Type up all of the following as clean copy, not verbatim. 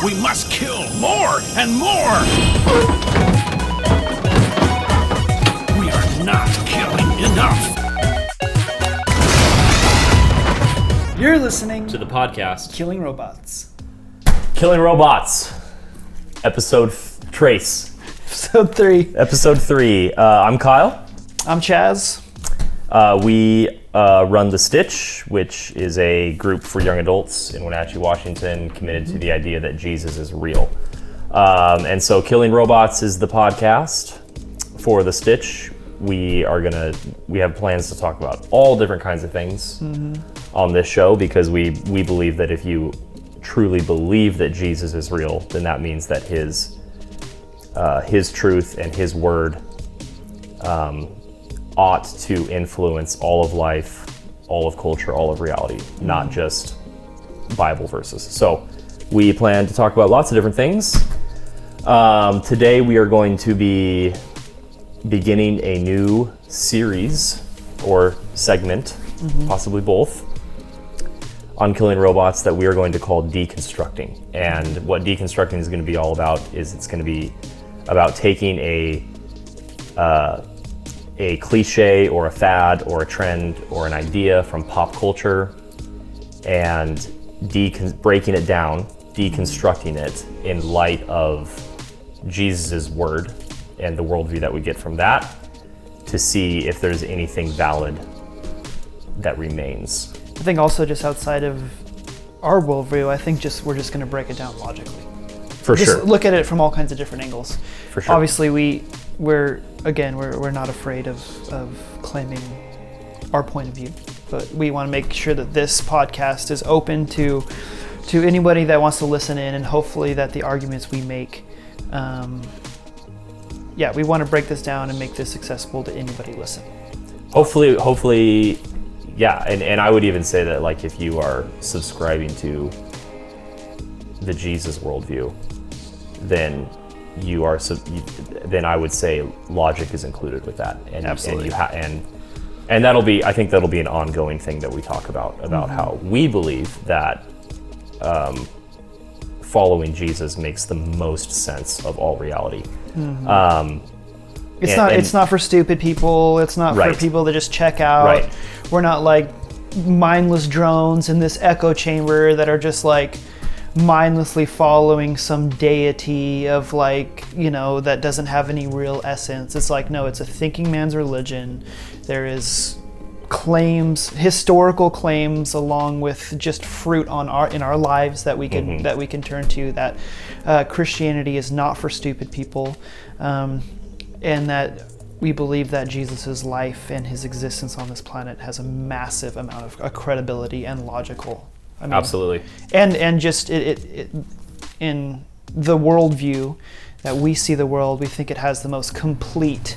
We must kill more and more! We are not killing enough! You're listening to the podcast Killing Robots. Killing Robots, episode Trace. Episode 3. Episode 3. I'm Kyle. I'm Chaz. We run The Stitch, which is a group for young adults in Wenatchee, Washington, committed to the idea that Jesus is real. And so Killing Robots is the podcast for The Stitch. We have plans to talk about all different kinds of things on this show, because we believe that if you truly believe that Jesus is real, then that means that his truth and his word ought to influence all of life, all of culture, all of reality, not just Bible verses. So we plan to talk about lots of different things. Today we are going to be beginning a new series or segment, possibly both, on Killing Robots that we are going to call Deconstructing. And what Deconstructing is going to be all about is it's going to be about taking a cliche or a fad or a trend or an idea from pop culture and breaking it down, deconstructing it in light of Jesus' word and the worldview that we get from that, to see if there's anything valid that remains. I think also just outside of our worldview, I think we're just going to break it down logically. For sure. Just look at it from all kinds of different angles. For sure. Obviously, we're not afraid of claiming our point of view, but we want to make sure that this podcast is open to anybody that wants to listen in, and hopefully that the arguments we make, we want to break this down and make this accessible to anybody listening. Hopefully, yeah, and I would even say that, like, if you are subscribing to the Jesus worldview, then then I would say logic is included with that, and absolutely, and I think that'll be an ongoing thing that we talk about how we believe that following Jesus makes the most sense of all reality. It's not for stupid people. It's not for people that just check out. Right. We're not like mindless drones in this echo chamber that are just like mindlessly following some deity of, like, that doesn't have any real essence. It's like, no, it's a thinking man's religion. There is historical claims, along with just fruit in our lives that we can turn to. That Christianity is not for stupid people, and that we believe that Jesus's life and his existence on this planet has a massive amount of credibility and logical. Absolutely. And just it in the worldview that we see the world, we think it has the most complete.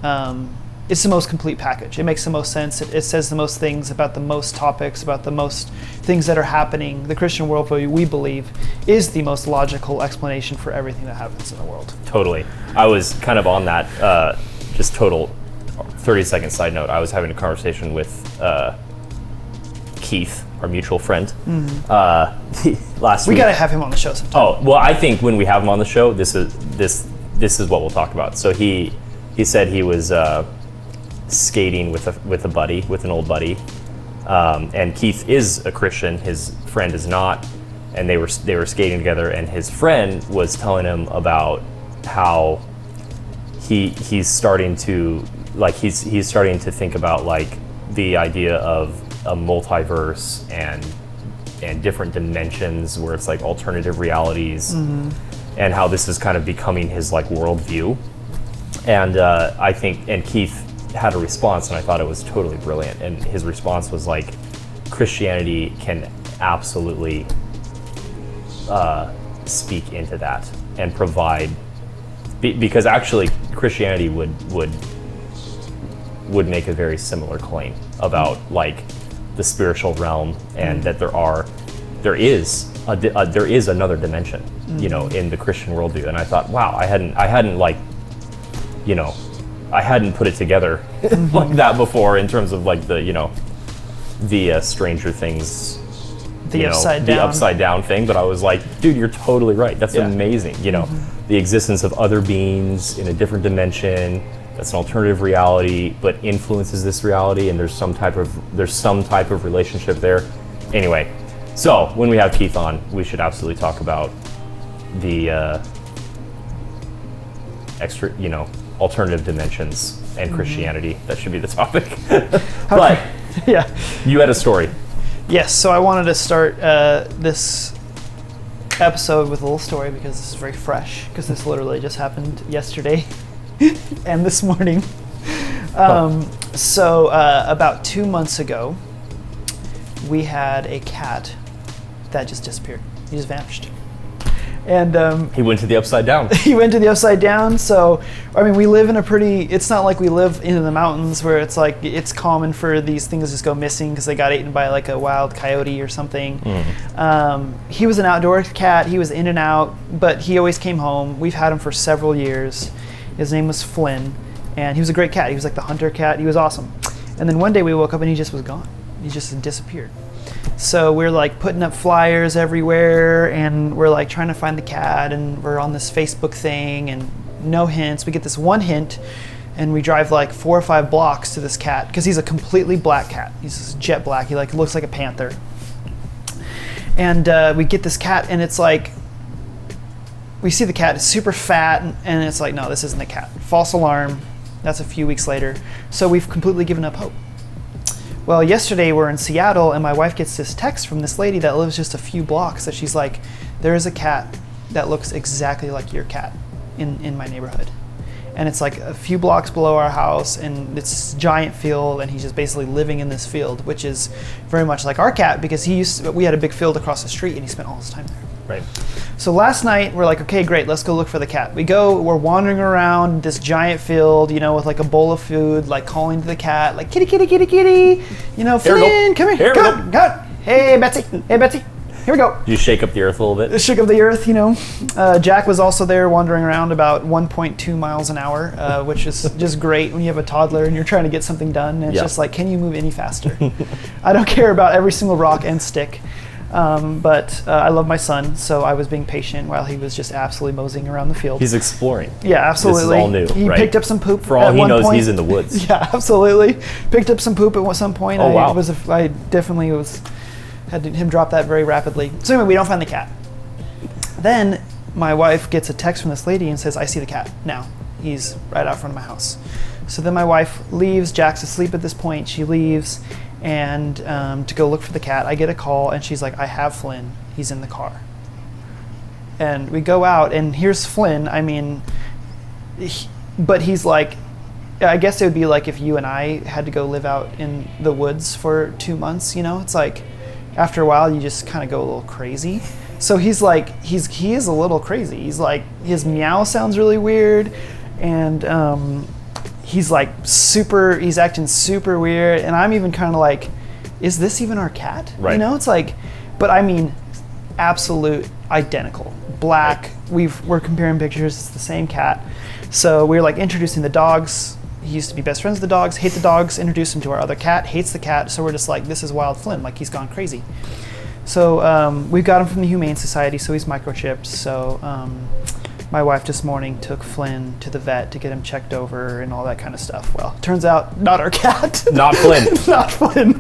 It's the most complete package. It makes the most sense. It says the most things about the most topics, about the most things that are happening. The Christian worldview, we believe, is the most logical explanation for everything that happens in the world. Totally. I was kind of on that. Just total 30-second side note. I was having a conversation with Keith, our mutual friend, last week. We gotta have him on the show sometime. Oh, well, I think when we have him on the show, this is what we'll talk about. So he said he was skating with an old buddy, and Keith is a Christian. His friend is not, and they were skating together. And his friend was telling him about how he's starting to think about, like, the idea of a multiverse and different dimensions where it's like alternative realities, and how this is kind of becoming his, like, worldview. And I think, and Keith had a response, and I thought it was totally brilliant. And his response was like, Christianity can absolutely speak into that and provide, because actually Christianity would make a very similar claim about, like, the spiritual realm, and that there is another dimension, in the Christian worldview. And I thought, wow, I hadn't like, I hadn't put it together like that before, in terms of, like, the Stranger Things The upside the down. upside down thing, but I was like, dude, you're totally right. That's amazing. The existence of other beings in a different dimension. That's an alternative reality, but influences this reality, and there's some type of relationship there. Anyway, so when we have Keith on, we should absolutely talk about the extra, alternative dimensions and Christianity. That should be the topic. But Yeah. you had a story. Yes, so I wanted to start this episode with a little story because this is very fresh, because this literally just happened yesterday and this morning. So about 2 months ago, we had a cat that just disappeared. He just vanished. And He went to the upside down. he went to the upside down. So, I mean, we live in it's not like we live in the mountains where it's like, it's common for these things to just go missing because they got eaten by like a wild coyote or something. He was an outdoor cat. He was in and out, but he always came home. We've had him for several years. His name was Flynn, and he was a great cat. He was like the hunter cat. He was awesome. And then one day we woke up and he just was gone. He just disappeared. So we're like putting up flyers everywhere, and we're like trying to find the cat, and we're on this Facebook thing, and no hints. We get this one hint, and we drive like 4 or 5 blocks to this cat because he's a completely black cat. He's just jet black. He like looks like a panther. And we get this cat, and it's like, we see the cat. It's super fat, and it's like, no, this isn't the cat. False alarm. That's a few weeks later. So we've completely given up hope. Well, yesterday we're in Seattle, and my wife gets this text from this lady that lives just a few blocks that she's like, there is a cat that looks exactly like your cat in my neighborhood. And it's like a few blocks below our house, and it's this giant field, and he's just basically living in this field, which is very much like our cat because we had a big field across the street, and he spent all his time there. Right. So last night we're like, okay, great, let's go look for the cat. We're wandering around this giant field, with like a bowl of food, like calling to the cat, like kitty, kitty, kitty, kitty, Flynn, come here, come. Hey, Betsy, here we go. You shake up the earth a little bit. Shook up the earth, Jack was also there wandering around about 1.2 miles an hour, which is just great when you have a toddler and you're trying to get something done. And it's just like, can you move any faster? I don't care about every single rock and stick. But I love my son, so I was being patient while he was just absolutely moseying around the field. He's exploring. Yeah, absolutely. This is all new, He right? picked up some poop. For all at he one knows, point. he's in the woods. Yeah, absolutely. Picked up some poop at some point. Oh, wow. I definitely had him drop that very rapidly. So anyway, we don't find the cat. Then my wife gets a text from this lady and says, I see the cat now. He's right out front of my house. So then my wife leaves. Jack's asleep at this point. She leaves. And to go look for the cat, I get a call, and she's like, I have Flynn. He's in the car. And we go out, and here's Flynn. I mean, but he's like, I guess it would be like if you and I had to go live out in the woods for 2 months, It's like, after a while, you just kind of go a little crazy. So he's like, he is a little crazy. He's like, his meow sounds really weird, and he's like he's acting super weird, and I'm even kind of like, is this even our cat? Right. It's like, but I mean, absolute identical. Black. Right. We're comparing pictures. It's the same cat. So we're like introducing the dogs. He used to be best friends with the dogs, hate the dogs, introduce him to our other cat, hates the cat. So we're just like, this is Wild Flynn, like he's gone crazy. So we've got him from the Humane Society, so he's microchipped. So my wife this morning took Flynn to the vet to get him checked over and all that kind of stuff. Well, turns out not our cat. Not Flynn. Not Flynn.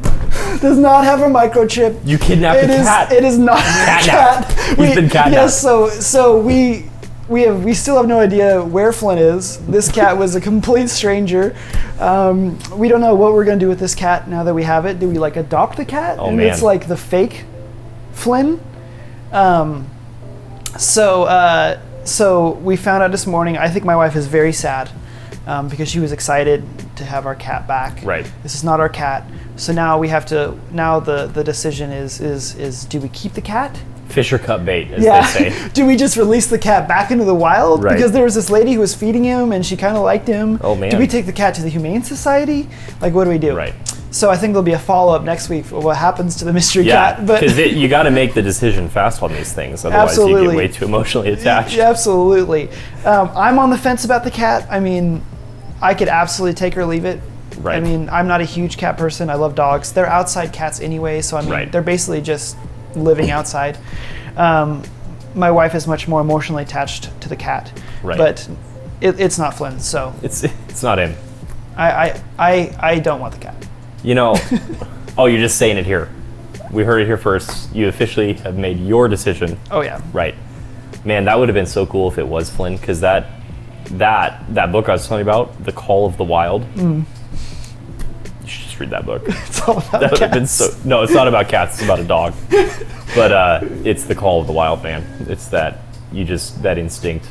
Does not have a microchip. You kidnapped the cat. It is not a cat. He's been catnapped. Yes, so we still have no idea where Flynn is. This cat was a complete stranger. We don't know what we're gonna do with this cat now that we have it. Do we like adopt the cat? Oh, and man. It's like the fake Flynn. So we found out this morning. I think my wife is very sad because she was excited to have our cat back. Right. This is not our cat. So now we have to. Now the decision is do we keep the cat? Fisher cut bait, as they say. Do we just release the cat back into the wild? Right. Because there was this lady who was feeding him, and she kind of liked him. Oh, man. Do we take the cat to the Humane Society? Like, what do we do? Right. So I think there'll be a follow-up next week for what happens to the mystery Yeah, cat. But because you got to make the decision fast on these things, otherwise you Absolutely. get way too emotionally attached. Yeah, absolutely. I'm on the fence about the cat. I mean, I could absolutely take her or leave it. Right. I mean, I'm not a huge cat person. I love dogs. They're outside cats anyway, so I mean, Right. they're basically just living outside. My wife is much more emotionally attached to the cat, Right. but it's not Flynn, so It's not him. I don't want the cat. You know, oh, you're just saying it here. We heard it here first. You officially have made your decision. Oh yeah. Right. Man, that would have been so cool if it was Flynn, because that book I was telling you about, The Call of the Wild. You should just read that book. It's all about That would have been cats. so. No, it's not about cats. It's about a dog. But it's The Call of the Wild, man. It's that instinct.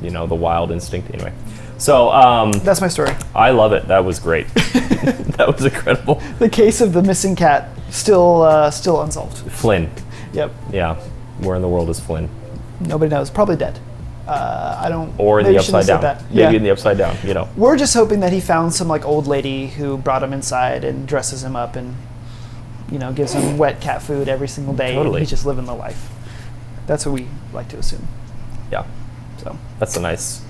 You know, the wild instinct. Anyway, so That's my story. I love it. That was great. That was incredible. The case of the missing cat still unsolved. Flynn. Yep. Yeah. Where in the world is Flynn? Nobody knows. Probably dead. I don't. Or in maybe the I shouldn't upside have said down. that. Maybe Yeah. in the upside down. You know. We're just hoping that he found some like old lady who brought him inside and dresses him up and, you know, gives him wet cat food every single day. Totally. And he's just living the life. That's what we like to assume. Yeah. So That's a nice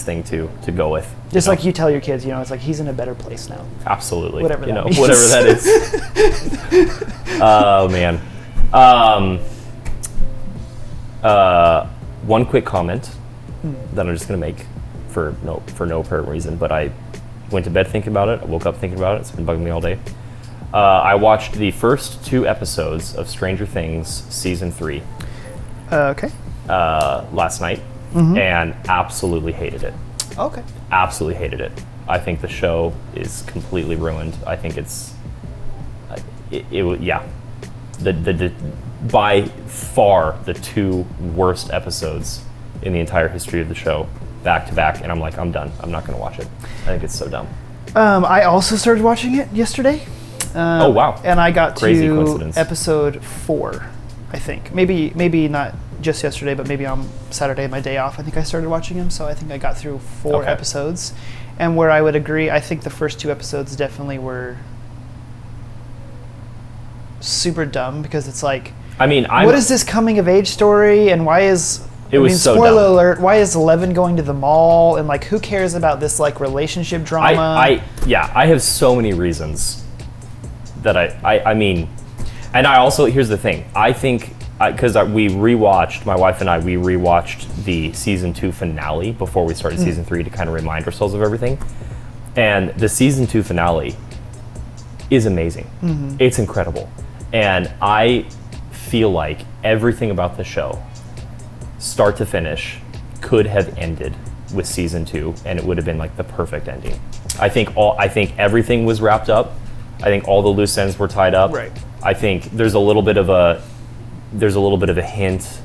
thing to go with. just know? like you tell your kids, you know, it's like he's in a better place now. Absolutely. Whatever you that know, means. whatever that is. Oh man. One quick comment that I'm just gonna make for no apparent reason, but I went to bed thinking about it. I woke up thinking about it. It's been bugging me all day. I watched the first 2 episodes of Stranger Things season 3 Okay. last night, and absolutely hated it. Okay. Absolutely hated it. I think the show is completely ruined. I think yeah. The by far the 2 worst episodes in the entire history of the show, back to back, and I'm like, I'm done. I'm not going to watch it. I think it's so dumb. I also started watching it yesterday. Oh, wow. And I got Crazy to coincidence. episode 4, I think. Maybe not just yesterday, but maybe on Saturday, my day off, I think I started watching them. So I think I got through 4 Okay. episodes. And where I would agree, I think the first 2 episodes definitely were super dumb, because it's like, I mean, what is this coming of age story, and why is It was so spoiler dumb. alert, why is Eleven going to the mall, and like who cares about this like relationship drama? I have so many reasons that I mean, and I also, here's the thing, I think, because we rewatched, my wife and I, we rewatched the season 2 finale before we started season 3 to kind of remind ourselves of everything, and the season 2 finale is amazing. It's incredible, and I feel like everything about the show, start to finish, could have ended with season 2, and it would have been like the perfect ending. I think everything was wrapped up. I think all the loose ends were tied up. Right. I think there's a little bit of a hint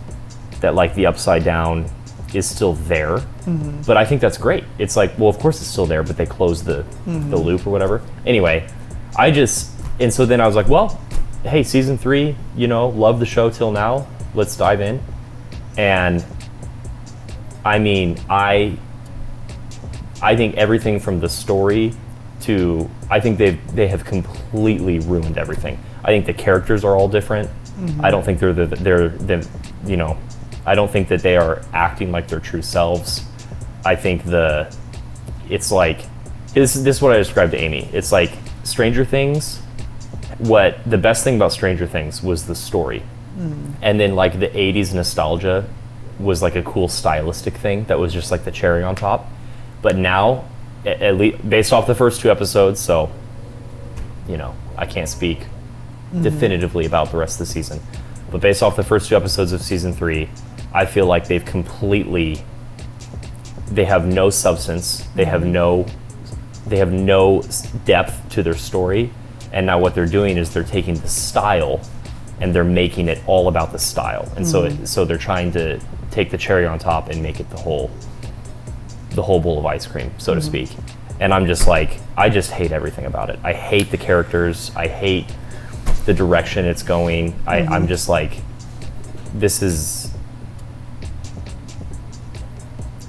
that like the upside down is still there, but I think that's great. It's like, well, of course it's still there, but they closed the loop or whatever. Anyway, and so then I was like, well, hey, season 3, you know, love the show till now. Let's dive in. And I mean, I think everything from the story to, I think they have completely ruined everything. I think the characters are all different. I don't think they're you know, I don't think that they are acting like their true selves. I think it's like, this is what I described to Amy. It's like Stranger Things. The best thing about Stranger Things was the story. And then like the 80s nostalgia was like a cool stylistic thing that was just like the cherry on top. But now, at least based off the first 2 episodes, so, you know, I can't speak definitively about the rest of the season, but based off the first 2 episodes of season 3, I feel like they have no substance, they have no depth to their story, and now what they're doing is they're taking the style and they're making it all about the style, and so they're trying to take the cherry on top and make it the whole bowl of ice cream, so to speak. And I'm just like, I just hate everything about it. I hate the characters. I hate the direction it's going. I'm just like, this is.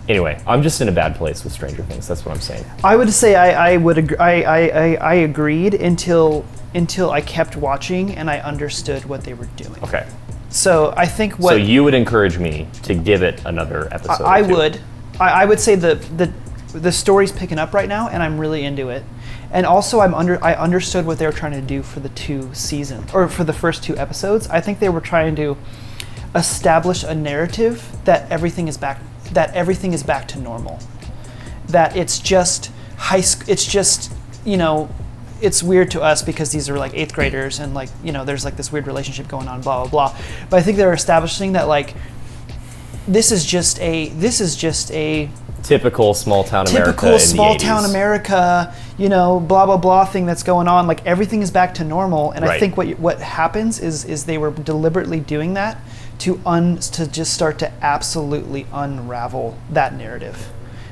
Anyway, I'm just in a bad place with Stranger Things. That's what I'm saying. I would say I would agree. I agreed until I kept watching and I understood what they were doing. Okay. So I think what So you would encourage me to give it another episode? I or 2. would. I would say the story's picking up right now, and I'm really into it. And also, I understood what they were trying to do for the for the first 2 episodes. I think they were trying to establish a narrative that everything is back to normal. That it's just it's just, you know, it's weird to us because these are like 8th graders and like, you know, there's like this weird relationship going on, blah, blah, blah. But I think they're establishing that like, this is just a typical small town America. Typical small town America, you know, blah blah blah thing that's going on. Like everything is back to normal, and I think what happens is they were deliberately doing that to just start to absolutely unravel that narrative.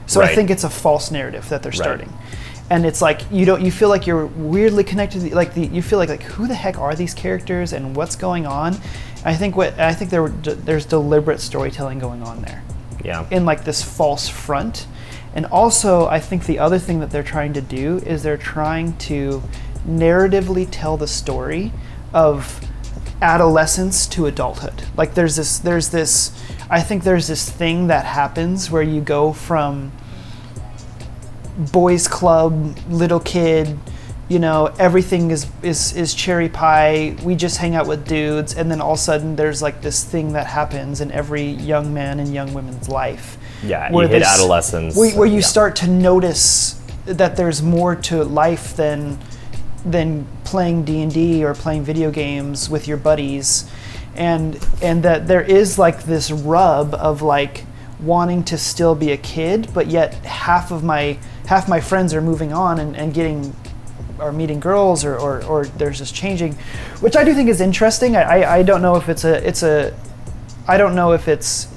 So I think it's a false narrative that they're starting. And it's like you feel like you're weirdly connected, like you feel like who the heck are these characters and what's going on? I think there's deliberate storytelling going on there. Yeah. In like this false front. And also I think the other thing that they're trying to do is they're trying to narratively tell the story of adolescence to adulthood. Like there's this I think there's this thing that happens where you go from boys club, little kid, you know, everything is cherry pie, we just hang out with dudes, and then all of a sudden there's like this thing that happens in every young man and young woman's life. Yeah, you hit adolescence. Where you start to notice that there's more to life than playing D&D or playing video games with your buddies, and that there is like this rub of like wanting to still be a kid, but yet half my friends are moving on and getting or meeting girls or there's this changing, which I do think is interesting. I don't know if I don't know if it's,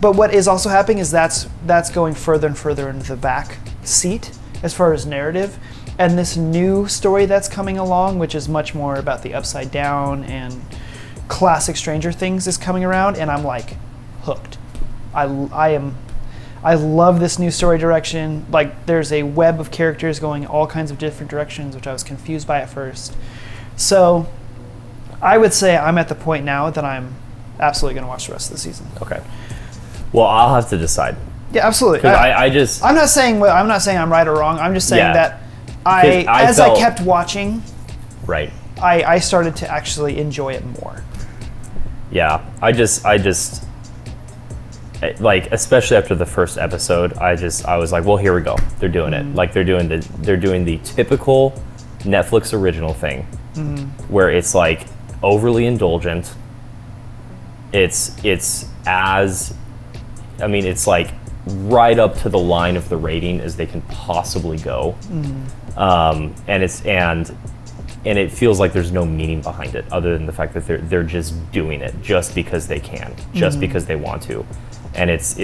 but what is also happening is that's going further and further into the back seat as far as narrative. And this new story that's coming along, which is much more about the Upside Down and classic Stranger Things, is coming around, and I'm like hooked. I love this new story direction. Like there's a web of characters going all kinds of different directions, which I was confused by at first. So I would say I'm at the point now that I'm absolutely going to watch the rest of the season. Okay. Well, I'll have to decide. Yeah, absolutely. Because I'm not saying I'm right or wrong. I'm just saying that I kept watching, right, I started to actually enjoy it more. Yeah, I just like, especially after the first episode, I was like, well, here we go. They're doing it. Like they're doing the typical Netflix original thing, where it's like overly indulgent. It's like right up to the line of the rating as they can possibly go, and it feels like there's no meaning behind it other than the fact that they're just doing it just because they can, just because they want to. And it's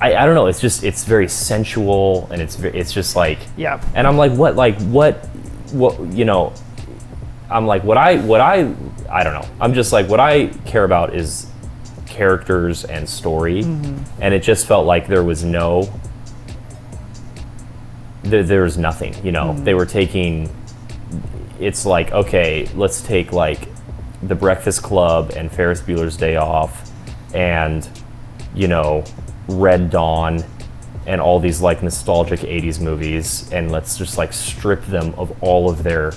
I don't know, it's very sensual, and it's just like, yeah. And I'm like, what you know, I'm like, I don't know. I'm just like, what I care about is characters and story, and it just felt like there was nothing, you know. They were taking, it's like, okay, let's take like The Breakfast Club and Ferris Bueller's Day Off and, you know, Red Dawn and all these like nostalgic 80s movies, and let's just like strip them of all of their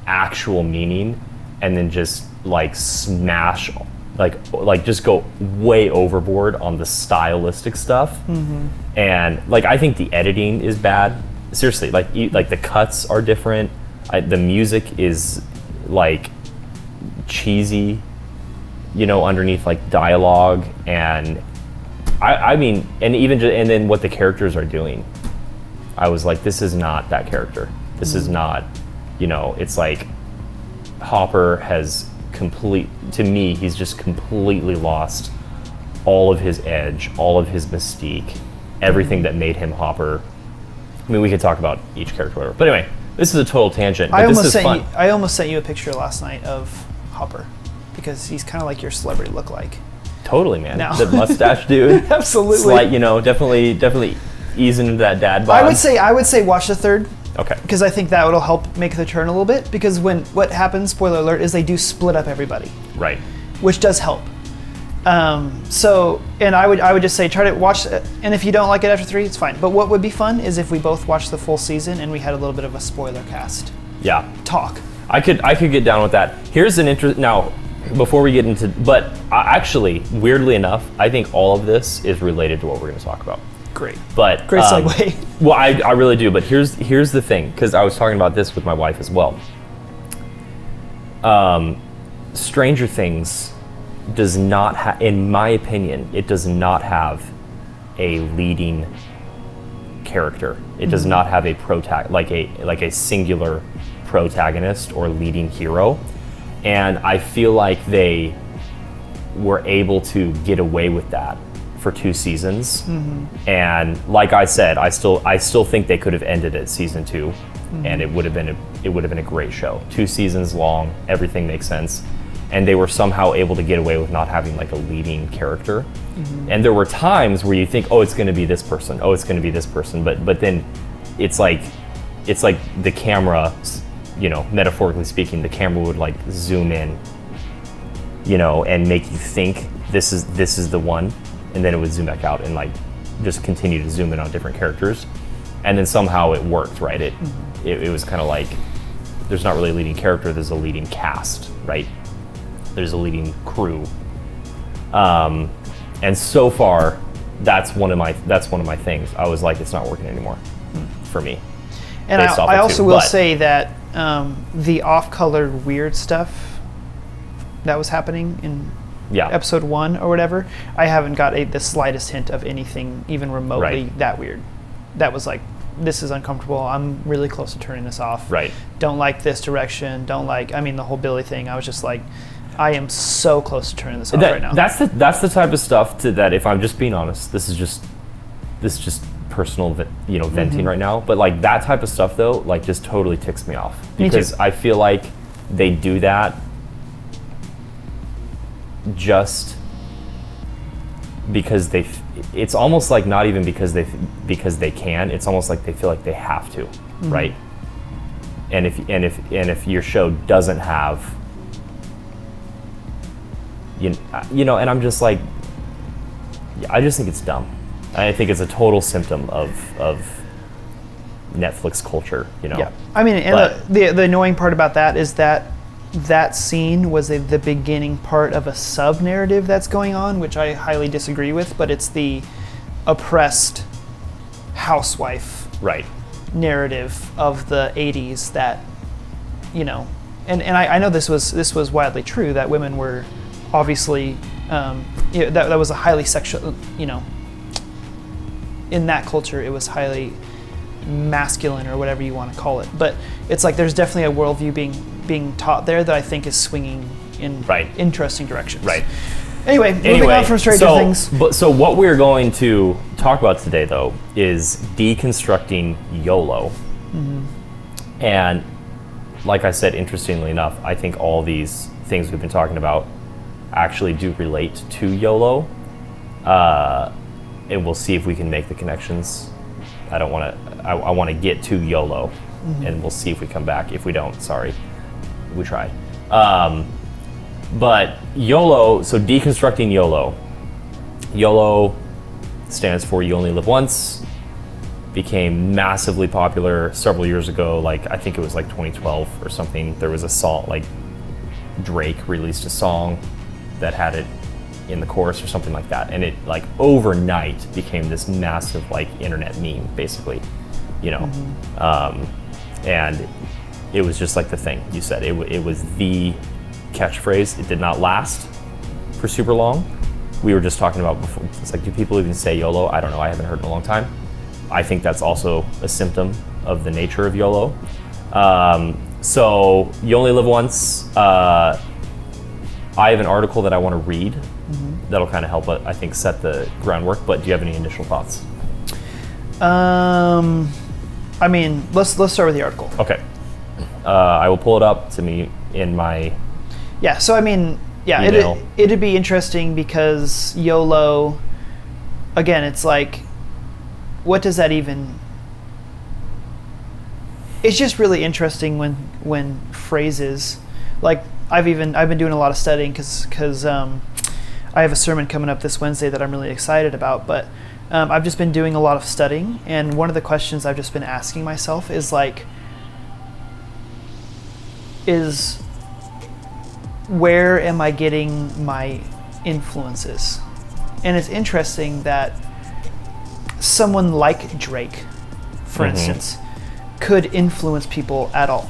actual meaning, and then just like smash, like just go way overboard on the stylistic stuff. And like, I think the editing is bad. Seriously, like the cuts are different. The music is like cheesy, you know, underneath like dialogue, and I mean, and even and then what the characters are doing, I was like, this is not that character. This is not, you know, it's like Hopper has to me, he's just completely lost all of his edge, all of his mystique, everything that made him Hopper. I mean, we could talk about each character, whatever. But anyway, this is a total tangent. But I almost sent you a picture last night of Hopper, because he's kind of like your celebrity look-like. Totally, man. No. The mustache dude. Absolutely. Slight, you know, definitely easing into that dad bod. I would say watch the third. Okay. Because I think that will help make the turn a little bit. Because what happens, spoiler alert, is they do split up everybody. Right. Which does help. So, and I would just say try to watch, and if you don't like it after 3, it's fine. But what would be fun is if we both watched the full season and we had a little bit of a spoiler cast Yeah. talk. I could get down with that. Here's an now, before we get into, but actually, weirdly enough, I think all of this is related to what we're going to talk about. Great. But Great segue. Well, I really do. But here's the thing, because I was talking about this with my wife as well. Stranger Things does not have, in my opinion, it does not have a leading character. It does not have a like a singular protagonist or leading hero. And I feel like they were able to get away with that for 2 seasons. And like I said, I still think they could have ended at season 2, and it would have been a great show. 2 seasons long, everything makes sense. And they were somehow able to get away with not having like a leading character. And there were times where you think, oh, it's going to be this person. Oh, it's going to be this person. But then it's like the camera, you know, metaphorically speaking, the camera would like zoom in, you know, and make you think this is the one, and then it would zoom back out and like just continue to zoom in on different characters, and then somehow it worked, right? It was kind of like there's not really a leading character, there's a leading cast, right? There's a leading crew, and so far that's one of my things. I was like, it's not working anymore for me. And I also will say that the off-colored weird stuff that was happening in episode 1 or whatever, I haven't got the slightest hint of anything even remotely that weird. That was like, this is uncomfortable. I'm really close to turning this off. Right. Don't like this direction. Don't like, I mean, the whole Billy thing. I was just like, I am so close to turning this off right now. That's the type of stuff that, if I'm just being honest, this is just personal, you know, venting right now. But like that type of stuff though, like just totally ticks me off, because I feel like they do that just because it's almost like not even because they can. It's almost like they feel like they have to, right? And if your show doesn't have, you know, and I'm just like, I just think it's dumb. I think it's a total symptom of Netflix culture, you know. Yeah, I mean, and the annoying part about that is that scene was the beginning part of a sub-narrative that's going on, which I highly disagree with, but it's the oppressed housewife narrative of the 80s that, you know, and I know this was widely true, that women were obviously, that was a highly sexual, you know, in that culture, it was highly masculine or whatever you want to call it. But it's like there's definitely a worldview being taught there that I think is swinging in interesting directions. Right. Anyway, moving on from Stranger Things. So what we're going to talk about today, though, is deconstructing YOLO. And like I said, interestingly enough, I think all these things we've been talking about actually do relate to YOLO. And we'll see if we can make the connections. I want to get to YOLO, and we'll see if we come back. If we don't, sorry, we tried. But YOLO, so deconstructing YOLO. YOLO stands for You Only Live Once. Became massively popular several years ago. Like, I think it was like 2012 or something. There was a song, like Drake released a song that had it in the chorus or something like that, and it like overnight became this massive like internet meme, basically, you know. And it was just like the thing you said. It was the catchphrase. It did not last for super long. We were just talking about before, it's like, do people even say YOLO? I don't know, I haven't heard in a long time. I think that's also a symptom of the nature of YOLO. So you only live once. I have an article that I want to read that'll kind of help, I think, set the groundwork. But do you have any initial thoughts? I mean, let's start with the article. Okay. I will pull it up to me in my so I mean, it'd be interesting because YOLO, again, it's like, what does that even? It's just really interesting when phrases, like I've been doing a lot of studying because I have a sermon coming up this Wednesday that I'm really excited about, but I've just been doing a lot of studying, and one of the questions I've just been asking myself is like, where am I getting my influences? And it's interesting that someone like Drake, for instance, could influence people at all.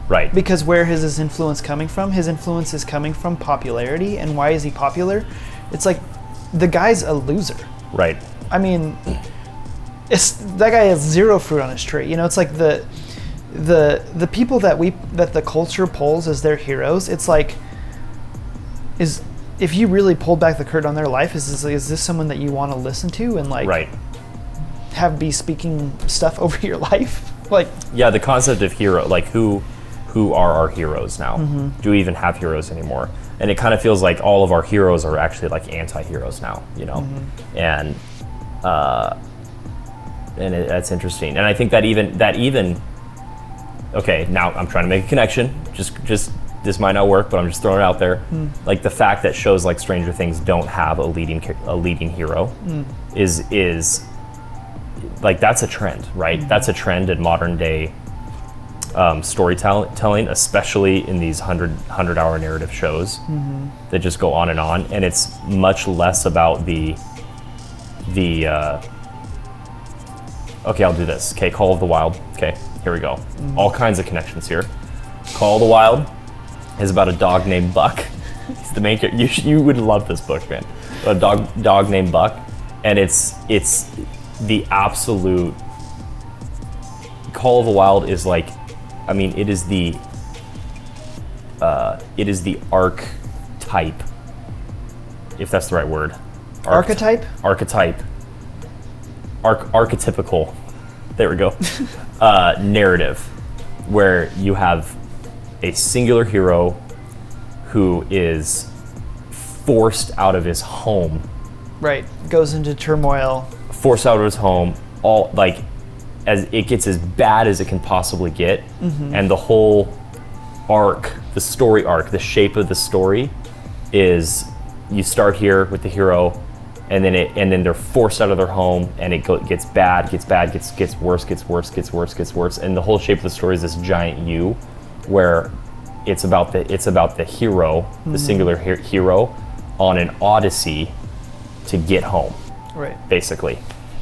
Right. Because where is his influence coming from? His influence is coming from popularity. And why is he popular? It's like, the guy's a loser. Right. I mean, that guy has zero fruit on his tree. You know, it's like the people that the culture polls as their heroes. It's like, if you really pulled back the curtain on their life, is this someone that you want to listen to and like right. have be speaking stuff over your life? Like, yeah, the concept of hero, like who are our heroes now? Do we even have heroes anymore? And it kind of feels like all of our heroes are actually like anti-heroes now, you know? And that's interesting. And I think that even okay, now I'm trying to make a connection. Just this might not work, but I'm just throwing it out there. Like the fact that shows like Stranger Things don't have a leading hero is like, that's a trend, right? That's a trend in modern day storytelling, especially in these 100-hour narrative shows that just go on, and it's much less about the okay, I'll do this. Okay, Call of the Wild. Okay, here we go. All kinds of connections here. Call of the Wild is about a dog named Buck. He's the main character. You would love this book, man. A dog named Buck, and it's the absolute. Call of the Wild is like, I mean, it is the archetype, if that's the right word. archetype? Archetype. Archetypical. There we go. Narrative, where you have a singular hero who is forced out of his home. Right. Goes into turmoil. Forced out of his home, all like, as it gets as bad as it can possibly get, and the whole arc, the story arc, the shape of the story is, you start here with the hero, and then they're forced out of their home, and it gets bad, gets worse, and the whole shape of the story is this giant U, where it's about the hero, the singular hero, on an odyssey to get home, Right. basically.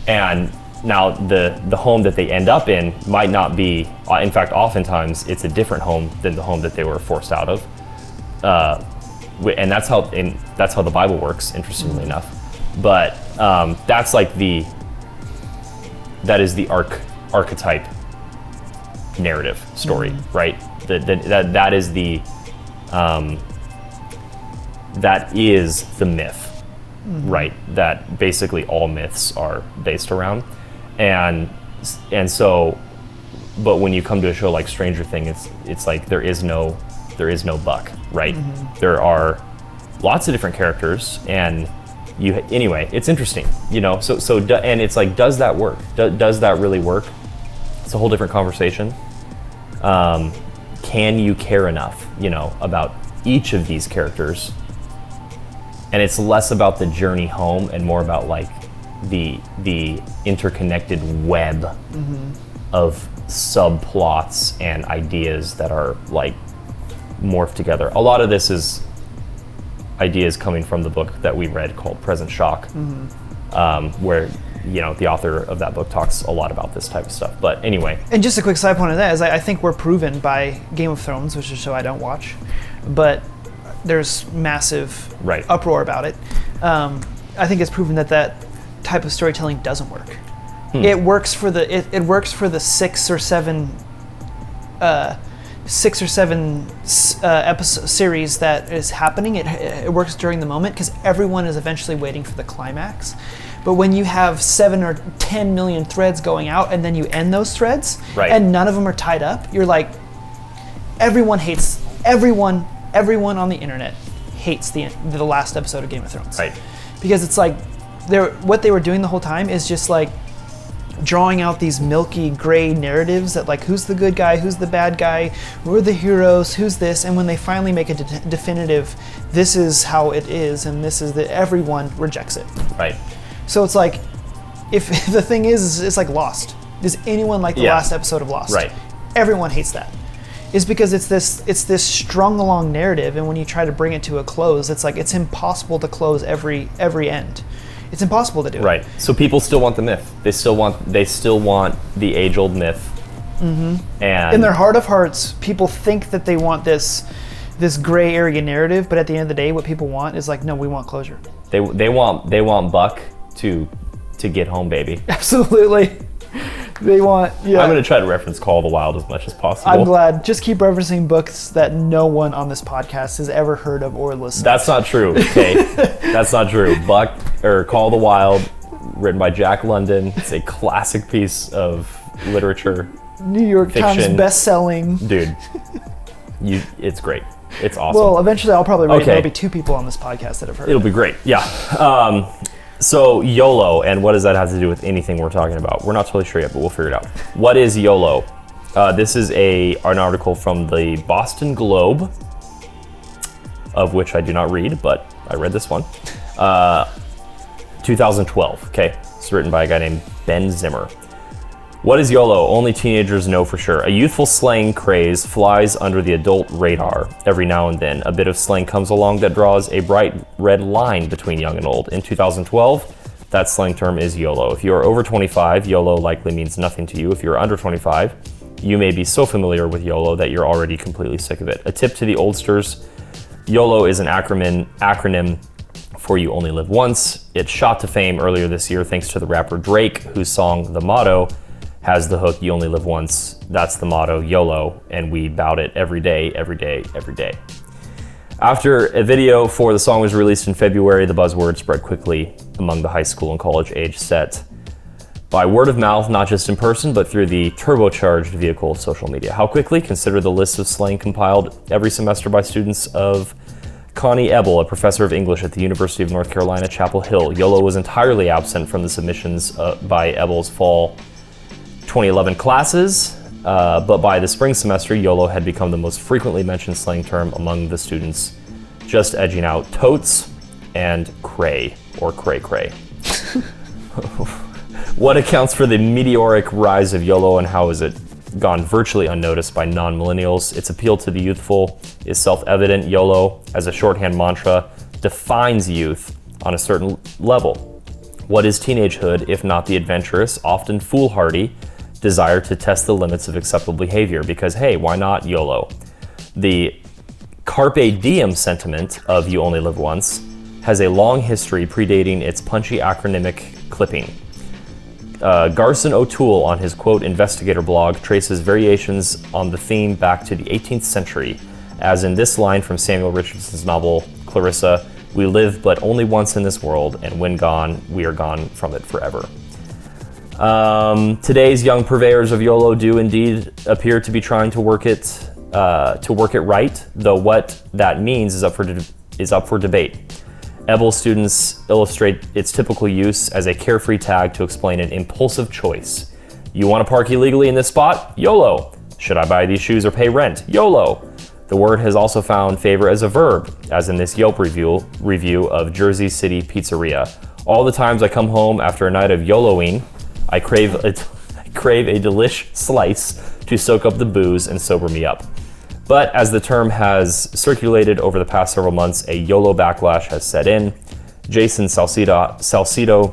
And now the home that they end up in might not be, in fact, oftentimes it's a different home than the home that they were forced out of. And that's how the Bible works, interestingly enough. But that's like that is the archetype narrative story, right? That is the myth, right? That basically all myths are based around, and so, but when you come to a show like Stranger Things, it's like there is no Buck, right? There are lots of different characters, and anyway, it's interesting, you know. And it's like, does that work? Does that really work? It's a whole different conversation. Can you care enough, you know, about each of these characters? And it's less about the journey home and more about like the interconnected web of subplots and ideas that are like morphed together. A lot of this is ideas coming from the book that we read called Present Shock, where, you know, the author of that book talks a lot about this type of stuff. But anyway. And just a quick side point of that is I think we're proven by Game of Thrones, which is a show I don't watch, but there's massive uproar about it. I think it's proven that type of storytelling doesn't work. It works for the 6 or 7 episode series that is happening. It works during the moment because everyone is eventually waiting for the climax. But when you have 7 or 10 million threads going out and then you end those threads and none of them are tied up, you're like, everyone on the internet hates the last episode of Game of Thrones. Right. Because it's like what they were doing the whole time is just like drawing out these milky gray narratives that like who's the good guy, who's the bad guy, who are the heroes, who's this, and when they finally make a definitive, this is how it is, and this is that, everyone rejects it. Right. So it's like, if the thing is it's like Lost. Does anyone like the last episode of Lost? Right. Everyone hates that. It's because it's this strung along narrative, and when you try to bring it to a close, it's like it's impossible to close every end. It's impossible to do. Right. So people still want the myth. They still want the age-old myth. Mm-hmm. And in their heart of hearts, people think that they want this gray area narrative, but at the end of the day, what people want is like, no, we want closure. They want Buck to get home, baby. Absolutely. They want. Yeah. I'm gonna try to reference Call of the Wild as much as possible. I'm glad. Just keep referencing books that no one on this podcast has ever heard of or listened. That's not true. Okay, that's not true. Buck or Call of the Wild, written by Jack London. It's a classic piece of literature. New York Times best-selling. Dude, it's great. It's awesome. Well, eventually I'll probably read it. There'll be 2 people on this podcast that have heard it. It'll be great. Yeah. So YOLO, and what does that have to do with anything we're talking about? We're not totally sure yet, but we'll figure it out. What is YOLO? This is an article from the Boston Globe, of which I do not read, but I read this one. 2012, okay? It's written by a guy named Ben Zimmer. What is YOLO? Only teenagers know for sure. A youthful slang craze flies under the adult radar. Every now and then, a bit of slang comes along that draws a bright red line between young and old. In 2012, that slang term is YOLO. If you are over 25, YOLO likely means nothing to you. If you're under 25, you may be so familiar with YOLO that you're already completely sick of it. A tip to the oldsters, YOLO is an acronym for You Only Live Once. It shot to fame earlier this year thanks to the rapper Drake, whose song The Motto has the hook, you only live once. That's the motto, YOLO, and we bout it every day, every day, every day. After a video for the song was released in February, the buzzword spread quickly among the high school and college age set by word of mouth, not just in person, but through the turbocharged vehicle of social media. How quickly? Consider the list of slang compiled every semester by students of Connie Ebel, a professor of English at the University of North Carolina, Chapel Hill. YOLO was entirely absent from the submissions by Ebel's fall 2011 classes, but by the spring semester, YOLO had become the most frequently mentioned slang term among the students, just edging out totes and cray, or cray-cray. What accounts for the meteoric rise of YOLO, and how has it gone virtually unnoticed by non-millennials? Its appeal to the youthful is self-evident. YOLO, as a shorthand mantra, defines youth on a certain level. What is teenagehood if not the adventurous, often foolhardy, desire to test the limits of acceptable behavior? Because hey, why not YOLO? The carpe diem sentiment of You Only Live Once has a long history predating its punchy acronymic clipping. Garson O'Toole, on his quote investigator blog, traces variations on the theme back to the 18th century, as in this line from Samuel Richardson's novel Clarissa, "We live but only once in this world, and when gone, we are gone from it forever." Today's young purveyors of YOLO do indeed appear to be trying to work it right, though what that means is up for debate. Ebel students illustrate its typical use as a carefree tag to explain an impulsive choice. You want to park illegally in this spot? YOLO. Should I buy these shoes or pay rent? YOLO. The word has also found favor as a verb, as in this Yelp review of Jersey City Pizzeria. All the times I come home after a night of YOLOing, I crave a delish slice to soak up the booze and sober me up. But as the term has circulated over the past several months, a YOLO backlash has set in. Jason Salcido,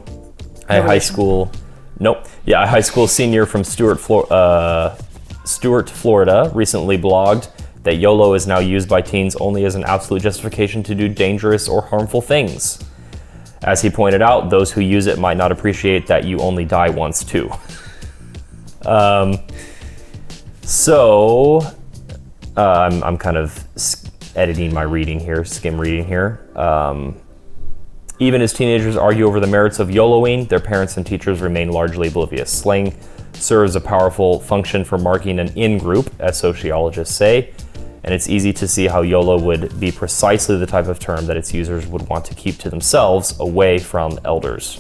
a high school senior from Stuart, Florida, recently blogged that YOLO is now used by teens only as an absolute justification to do dangerous or harmful things. As he pointed out, those who use it might not appreciate that you only die once too. I'm kind of editing my reading here, skim reading here. Even as teenagers argue over the merits of YOLOing, their parents and teachers remain largely oblivious. Slang serves a powerful function for marking an in-group, as sociologists say, and it's easy to see how YOLO would be precisely the type of term that its users would want to keep to themselves, away from elders.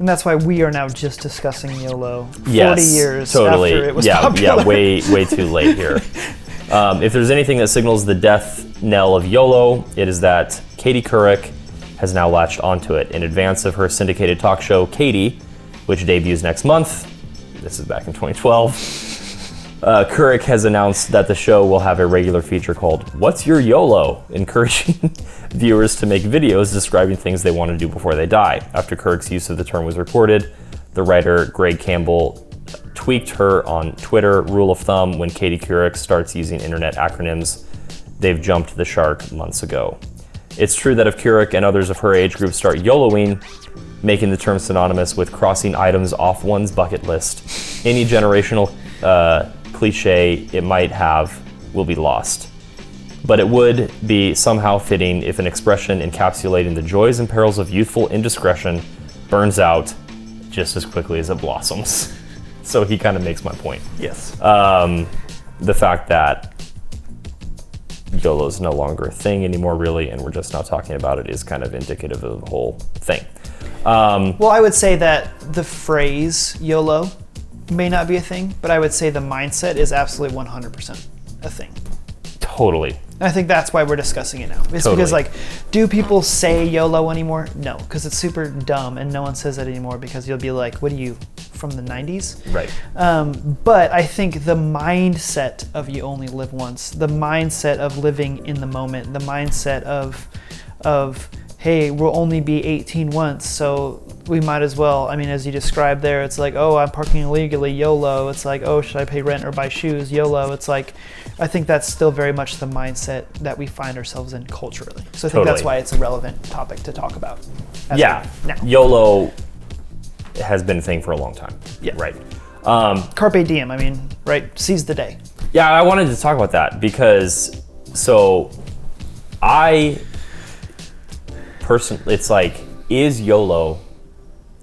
And that's why we are now just discussing YOLO 40 Yes, years totally. after it was yeah, popular. Yeah, way too late here. If there's anything that signals the death knell of YOLO, it is that Katie Couric has now latched onto it. In advance of her syndicated talk show, Katie, which debuts next month, this is back in 2012, Couric has announced that the show will have a regular feature called What's Your YOLO? Encouraging viewers to make videos describing things they want to do before they die. After Couric's use of the term was reported, the writer Greg Campbell tweaked her on Twitter rule of thumb: when Katie Couric starts using internet acronyms, they've jumped the shark months ago. It's true that if Couric and others of her age group start YOLOing, making the term synonymous with crossing items off one's bucket list, any generational cliche it might have will be lost. But it would be somehow fitting if an expression encapsulating the joys and perils of youthful indiscretion burns out just as quickly as it blossoms. So he kind of makes my point. Yes. The fact that YOLO is no longer a thing anymore, really, and we're just now talking about it, is kind of indicative of the whole thing. Well, I would say that the phrase YOLO may not be a thing, but I would say the mindset is absolutely 100% a thing. Totally. And I think that's why we're discussing it now. It's Totally. because, like, do people say YOLO anymore? No, because it's super dumb and no one says it anymore, because you'll be like, what are you, from the 90s? Right. But I think the mindset of you only live once, the mindset of living in the moment, the mindset of hey, we'll only be 18 once, so we might as well. I mean, as you described there, it's like, oh, I'm parking illegally, YOLO. It's like, oh, should I pay rent or buy shoes, YOLO. It's like, I think that's still very much the mindset that we find ourselves in culturally. So I think that's Totally. why it's a relevant topic to talk about. Yeah. Now. YOLO has been a thing for a long time. Yeah. Right. Carpe diem, I mean, right? Seize the day. Yeah, I wanted to talk about that because, so I it's like, is YOLO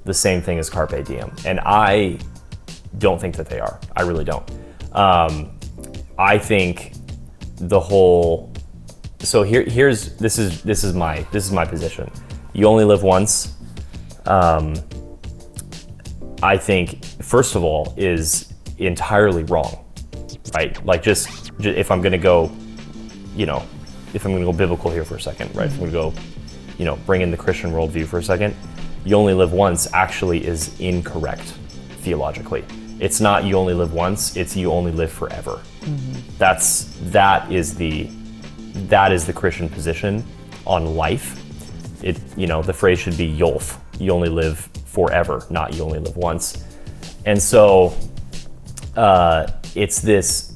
the same thing as Carpe Diem? And I don't think that they are. I really don't. I think the whole, so this is my position. You only live once. I think, first of all, is entirely wrong, right? Like, just if I'm gonna go, if I'm gonna go biblical here for a second, right? If I'm gonna go, bring in the Christian worldview for a second, you only live once actually is incorrect theologically. It's not you only live once, it's you only live forever. Mm-hmm. That is the Christian position on life. The phrase should be YOLF. You only live forever, not you only live once. And so it's this,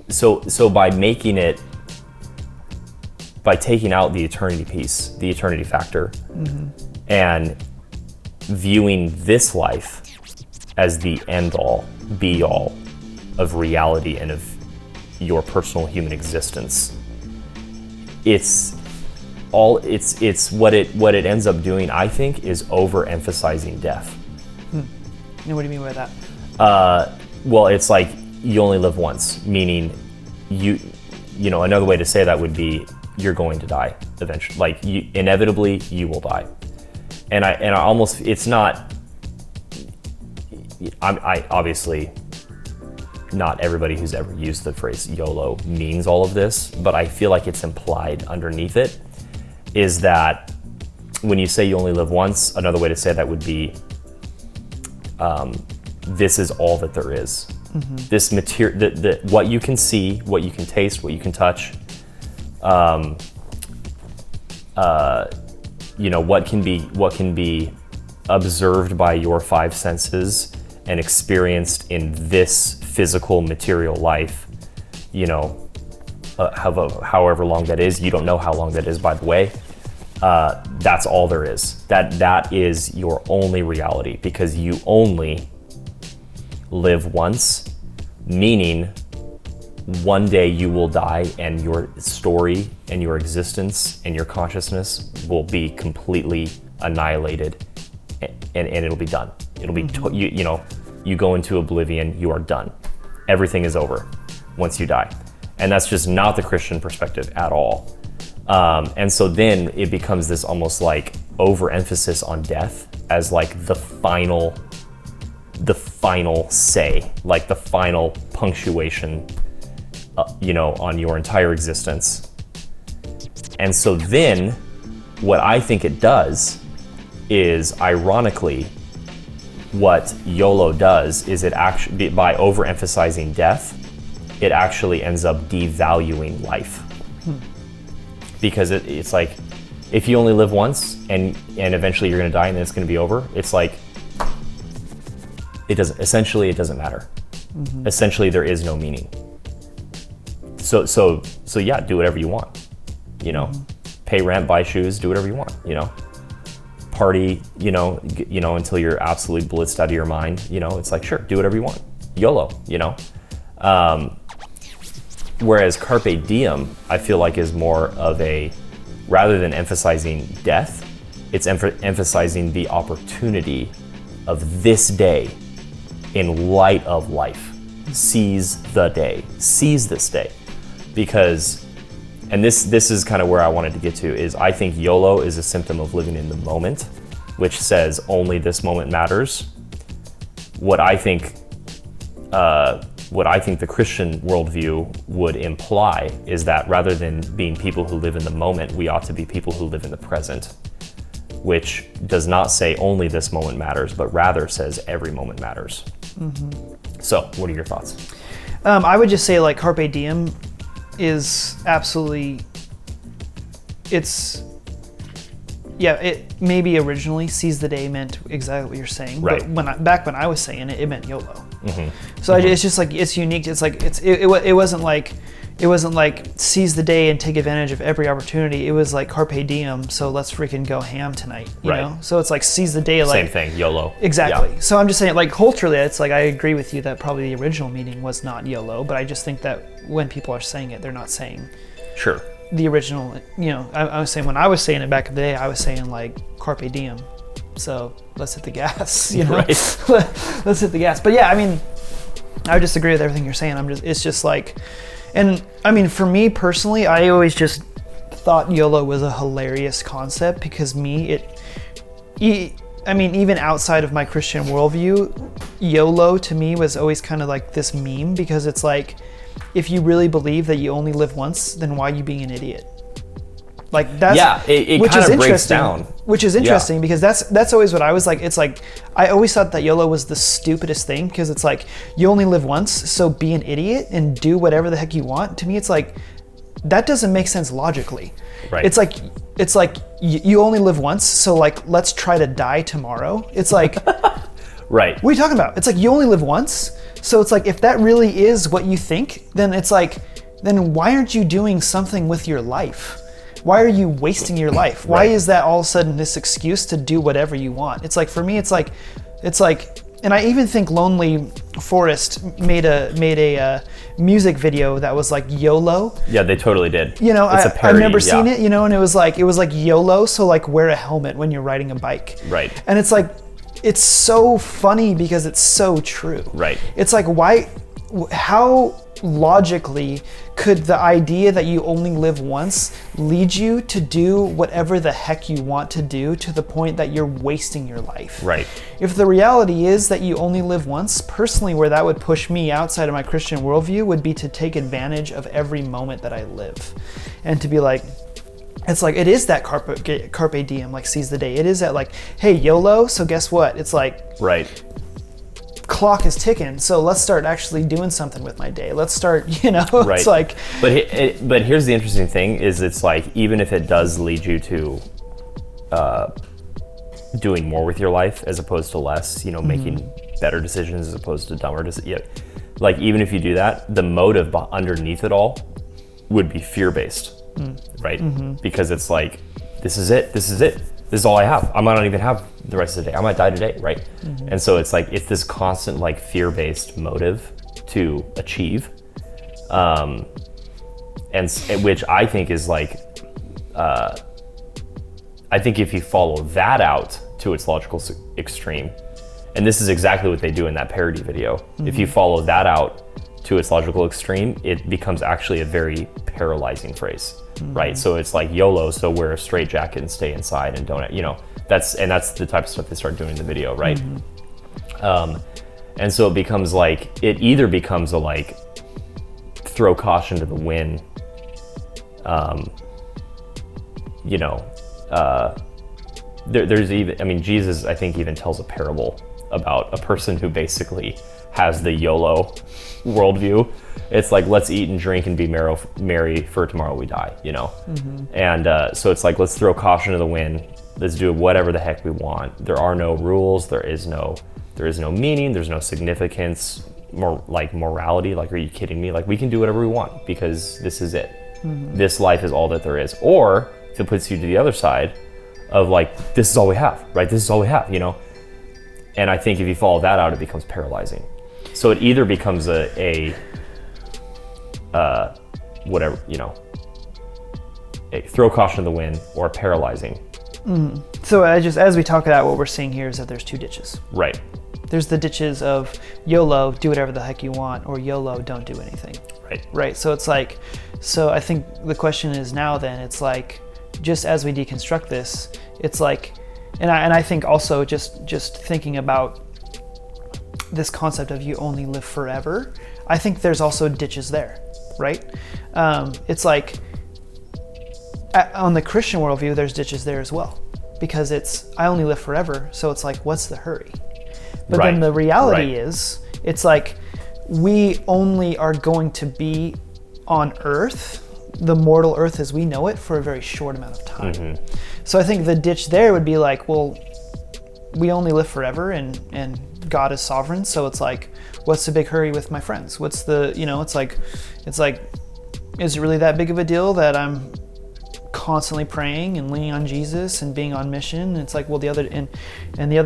so by making it, by taking out the eternity piece, the eternity factor, mm-hmm. and viewing this life as the end all, be all of reality and of your personal human existence, it's what it ends up doing, I think, is overemphasizing death. And what do you mean by that? Well, it's like you only live once, meaning another way to say that would be you're going to die eventually. Like, inevitably you will die. And I almost, it's not, I obviously, not everybody who's ever used the phrase YOLO means all of this, but I feel like it's implied underneath it, is that when you say you only live once, another way to say that would be, this is all that there is. Mm-hmm. This material, what you can see, what you can taste, what you can touch, what can be observed by your five senses and experienced in this physical material life, however long that is. You don't know how long that is, by the way. That's all there is. That is your only reality, because you only live once, meaning one day you will die and your story and your existence and your consciousness will be completely annihilated, and it'll be done. It'll be, you go into oblivion, you are done. Everything is over once you die. And that's just not the Christian perspective at all. And so then it becomes this almost like overemphasis on death as like the final say, like the final punctuation, on your entire existence. And so then what I think it does is, ironically, what YOLO does is it actually, by overemphasizing death, it actually ends up devaluing life. Because it's like, if you only live once and eventually you're gonna die and then it's gonna be over, it's like, it doesn't matter. Essentially, there is no meaning. So yeah, do whatever you want, pay rent, buy shoes, do whatever you want, party, until you're absolutely blitzed out of your mind, it's like, sure, do whatever you want, YOLO, whereas carpe diem, I feel like is more of a, rather than emphasizing death, it's emphasizing the opportunity of this day in light of life. Seize the day, seize this day. Because, and this is kind of where I wanted to get to, is I think YOLO is a symptom of living in the moment, which says only this moment matters. What I think the Christian worldview would imply is that rather than being people who live in the moment, we ought to be people who live in the present, which does not say only this moment matters, but rather says every moment matters. So, what are your thoughts? I would just say, like, carpe diem is absolutely, it maybe originally seize the day meant exactly what you're saying, right. But back when I was saying it, it meant YOLO. So it's just like, it's unique. It's like, it wasn't like seize the day and take advantage of every opportunity. It was like carpe diem, so let's freaking go ham tonight, you know? So it's like seize the day, like... Same thing, YOLO. Exactly. Yeah. So I'm just saying, like, culturally, it's like, I agree with you that probably the original meaning was not YOLO, but I just think that when people are saying it, they're not saying... Sure. The original, I was saying, when I was saying it back in the day, I was saying, like, carpe diem. So let's hit the gas, Right. Let's hit the gas. But yeah, I mean, I would just agree with everything you're saying. It's just like... And I mean, for me personally, I always just thought YOLO was a hilarious concept because even outside of my Christian worldview, YOLO to me was always kind of like this meme, because it's like, if you really believe that you only live once, then why are you being an idiot? Like, that's, it which kind is of breaks interesting, down. which is interesting because that's always what I was like. It's like, I always thought that YOLO was the stupidest thing, because it's like, you only live once, so be an idiot and do whatever the heck you want. To me, it's like, that doesn't make sense logically. Right. It's like you only live once, so like, let's try to die tomorrow. It's like, right. What are you talking about? It's like, you only live once, so it's like, if that really is what you think, then it's like, then why aren't you doing something with your life? Why are you wasting your life? Why is that all of a sudden this excuse to do whatever you want? It's like, for me, it's like, and I even think Lonely Forest made a music video that was like YOLO. Yeah, they totally did. It's a parody, I remember seeing it, and it was like YOLO, so like wear a helmet when you're riding a bike. Right. And it's like, it's so funny because it's so true. Right. It's like, how logically could the idea that you only live once lead you to do whatever the heck you want to do, to the point that you're wasting your life? Right. If the reality is that you only live once, personally, where that would push me outside of my Christian worldview would be to take advantage of every moment that I live, and to be like, it's like, it is that carpe diem, like seize the day. It is that, like, hey, YOLO, so guess what? It's like, right. Clock is ticking, so let's start actually doing something with my day. Let's start, Right. It's like... But here's the interesting thing, is it's like, even if it does lead you to doing more with your life as opposed to less, making better decisions as opposed to dumber decisions, like, even if you do that, the motive underneath it all would be fear-based, right? Because it's like, this is it. This is all I have. I might not even have the rest of the day. I might die today, right? And so it's like, it's this constant, like, fear-based motive to achieve, and which I think is like, I think if you follow that out to its logical extreme, and this is exactly what they do in that parody video, if you follow that out to its logical extreme, it becomes actually a very paralyzing phrase, right? So it's like YOLO, so wear a straight jacket and stay inside and don't, that's the type of stuff they start doing in the video, right? And so it becomes like, it either becomes a like, throw caution to the wind, there's even, Jesus, I think, even tells a parable about a person who basically has the YOLO worldview. It's like, let's eat and drink and be merry, for tomorrow we die, And so it's like, let's throw caution to the wind. Let's do whatever the heck we want. There are no rules. There is no meaning. There's no significance. More like morality. Like, are you kidding me? Like, we can do whatever we want because this is it. This life is all that there is. Or if it puts you to the other side of like, this is all we have, right? This is all we have, And I think if you follow that out, it becomes paralyzing. So it either becomes a whatever, a throw caution to the wind or paralyzing. So as we talk it out, what we're seeing here is that there's two ditches. Right. There's the ditches of YOLO, do whatever the heck you want, or YOLO, don't do anything. Right. So it's like, I think the question is now then, it's like, just as we deconstruct this, it's like, and I think also just thinking about this concept of you only live forever, I think there's also ditches there, right? It's like, on the Christian worldview, there's ditches there as well, because it's, I only live forever, so it's like, what's the hurry? But then the reality is, it's like, we only are going to be on earth, the mortal earth as we know it, for a very short amount of time. So I think the ditch there would be like, well, we only live forever and God is sovereign. So it's like, what's the big hurry with my friends? What's the, it's like, is it really that big of a deal that I'm constantly praying and leaning on Jesus and being on mission? It's like, well, the other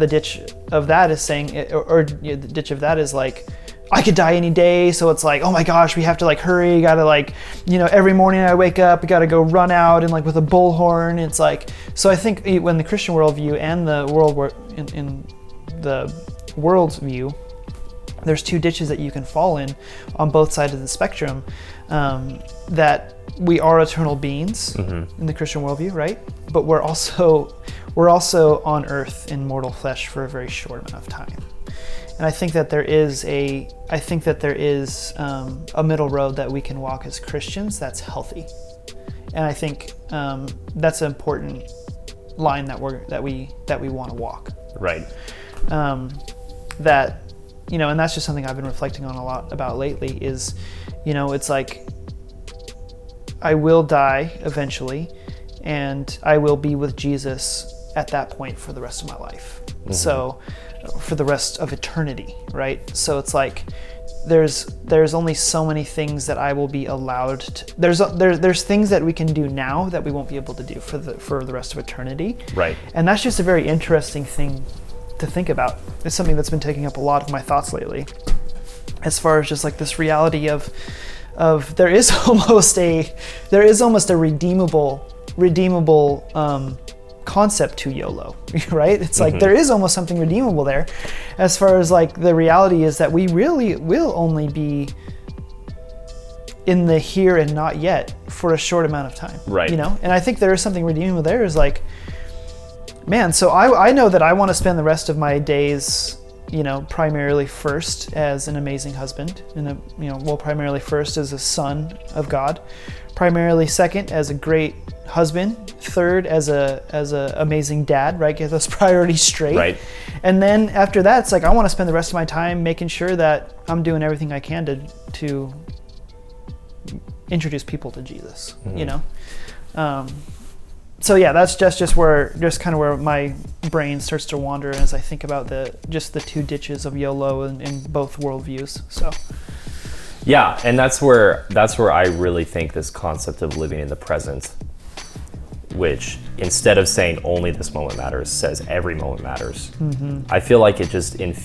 ditch of that is saying, the ditch of that is like, I could die any day, so it's like, oh my gosh, we have to like hurry, gotta like, every morning I wake up, we gotta go run out and like with a bullhorn. It's like, so I think when the Christian worldview and the in the world's view, there's two ditches that you can fall in on both sides of the spectrum. That we are eternal beings in the Christian worldview, right? But we're also on earth in mortal flesh for a very short amount of time. And I think that there is a middle road that we can walk as Christians that's healthy. And I think that's an important line that we want to walk. Right. That, and that's just something I've been reflecting on a lot about lately is, it's like, I will die eventually and I will be with Jesus at that point for the rest of my life. So for the rest of eternity, right? So it's like, there's only so many things that I will be allowed to, there's things that we can do now that we won't be able to do for the rest of eternity. Right. And that's just a very interesting thing to think about. It's something that's been taking up a lot of my thoughts lately, as far as just like this reality of there is almost a redeemable concept to YOLO, right? It's like there is almost something redeemable there, as far as like the reality is that we really will only be in the here and not yet for a short amount of time, right? And I think there is something redeemable there. Is like, man, so I know that I want to spend the rest of my days, primarily first as an amazing husband, and primarily first as a son of God, primarily second as a great husband, third as a amazing dad, right? Get those priorities straight. Right. And then after that, it's like, I want to spend the rest of my time making sure that I'm doing everything I can to introduce people to Jesus, So yeah, that's just kind of where my brain starts to wander as I think about the two ditches of YOLO in both worldviews. So. Yeah, and that's where I really think this concept of living in the present, which instead of saying only this moment matters, says every moment matters. I feel like it just and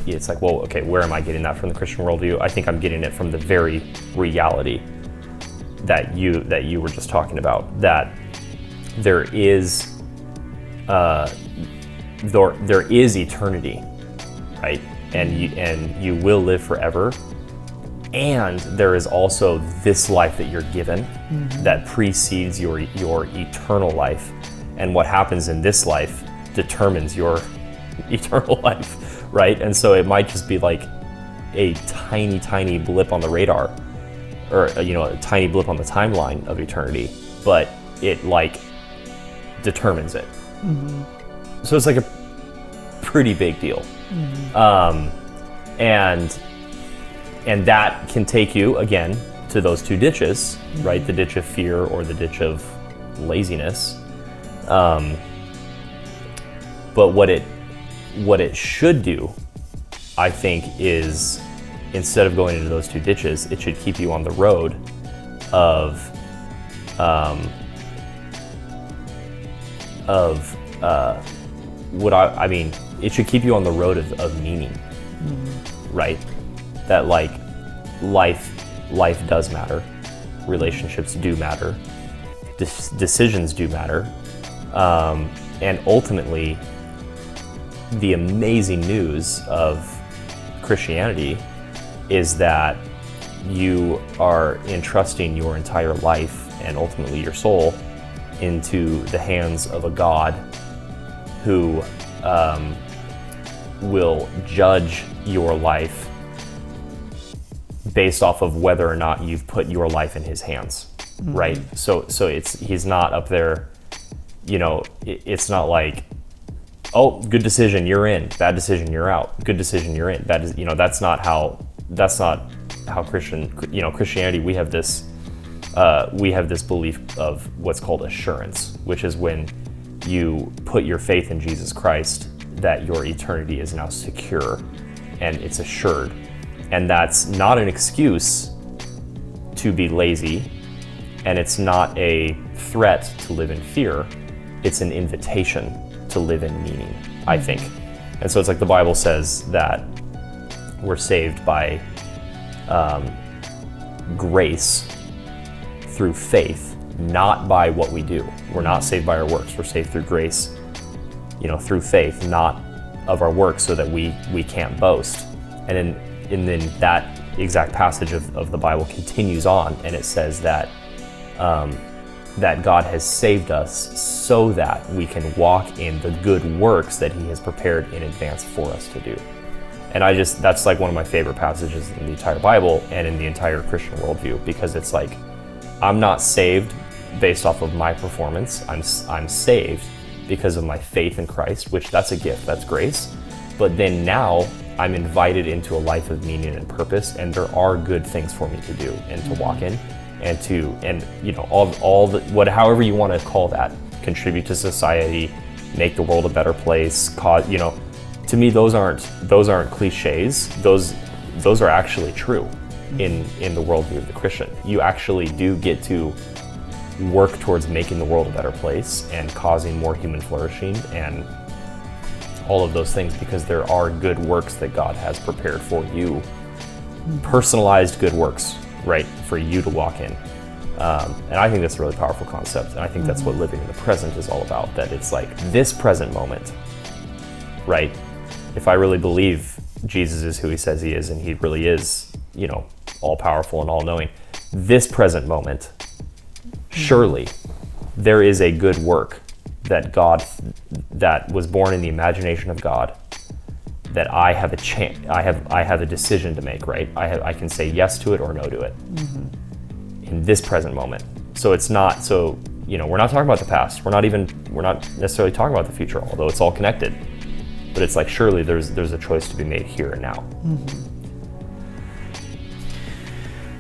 it's like, well, okay, where am I getting that from the Christian worldview? I think I'm getting it from the very reality that you were just talking about, that there is eternity right? And you will live forever. And there is also this life that you're given that precedes your eternal life. And what happens in this life determines your eternal life, right? And so it might just be like a tiny blip on the radar, or a tiny blip on the timeline of eternity, but it like determines it. So it's like a pretty big deal. And that can take you again to those two ditches, right? The ditch of fear or the ditch of laziness. But what it should do, I think, is instead of going into those two ditches, it should keep you on the road of it should keep you on the road of meaning, right? That like life does matter, relationships do matter, decisions do matter, and ultimately the amazing news of Christianity is that you are entrusting your entire life and ultimately your soul into the hands of a God who will judge your life based off of whether or not you've put your life in his hands, right? So he's not up there, it's not like, oh, good decision, you're in, bad decision, you're out, good decision, you're in, bad, that's not how Christianity, we have this belief of what's called assurance, which is when you put your faith in Jesus Christ, that your eternity is now secure and it's assured. And that's not an excuse to be lazy, and it's not a threat to live in fear. It's an invitation to live in meaning, I think. And so it's like the Bible says that we're saved by grace through faith, not by what we do. We're not saved by our works. We're saved through grace, through faith, not of our works, so that we can't boast. And then that exact passage of the Bible continues on, and it says that that God has saved us so that we can walk in the good works that he has prepared in advance for us to do. And that's like one of my favorite passages in the entire Bible and in the entire Christian worldview, because it's like, I'm not saved based off of my performance. I'm saved because of my faith in Christ, which that's a gift, that's grace. But then now I'm invited into a life of meaning and purpose, and there are good things for me to do and to walk in, and however you want to call that, contribute to society, make the world a better place, to me those aren't cliches. Those are actually true in the worldview of the Christian. You actually do get to work towards making the world a better place and causing more human flourishing and all of those things, because there are good works that God has prepared for you, personalized good works, right, for you to walk in. And I think that's a really powerful concept, and I think that's what living in the present is all about, that it's like this present moment, right? If I really believe Jesus is who he says he is, and he really is, all powerful and all knowing, this present moment, surely there is a good work that was born in the imagination of God, that I have I have a decision to make, right? I can say yes to it or no to it in this present moment. So it's not, we're not talking about the past. We're not necessarily talking about the future, although it's all connected. But it's like, surely there's a choice to be made here and now.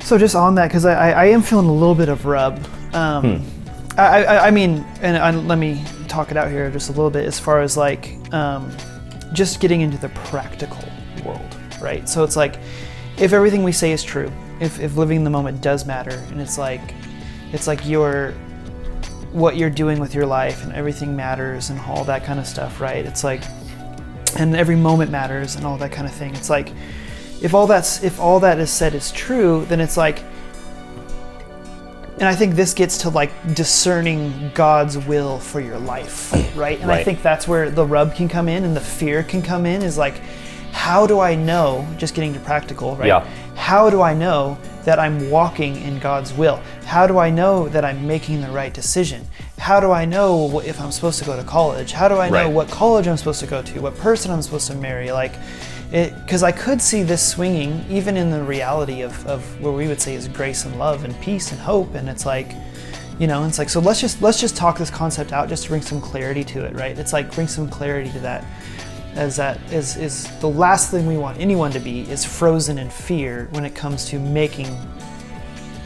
So just on that, because I am feeling a little bit of rub. I mean, let me talk it out here just a little bit as far as like just getting into the practical world, right? So it's like, if everything we say is true, if living in the moment does matter, and it's like what you're doing with your life and everything matters and all that kind of stuff, right? It's like, and every moment matters and all that kind of thing. It's like, if all that is said is true, then it's like, and I think this gets to like discerning God's will for your life, right? And I think that's where the rub can come in and the fear can come in, is like, how do I know, just getting to practical, right? Yeah. How do I know that I'm walking in God's will? How do I know that I'm making the right decision? How do I know if I'm supposed to go to college? How do I know Right. what college I'm supposed to go to? What person I'm supposed to marry? Like, because I could see this swinging even in the reality of what we would say is grace and love and peace and hope. And it's like, it's like, so let's just talk this concept out just to bring some clarity to it, right? It's like bring some clarity to that. As that is the last thing we want anyone to be is frozen in fear when it comes to making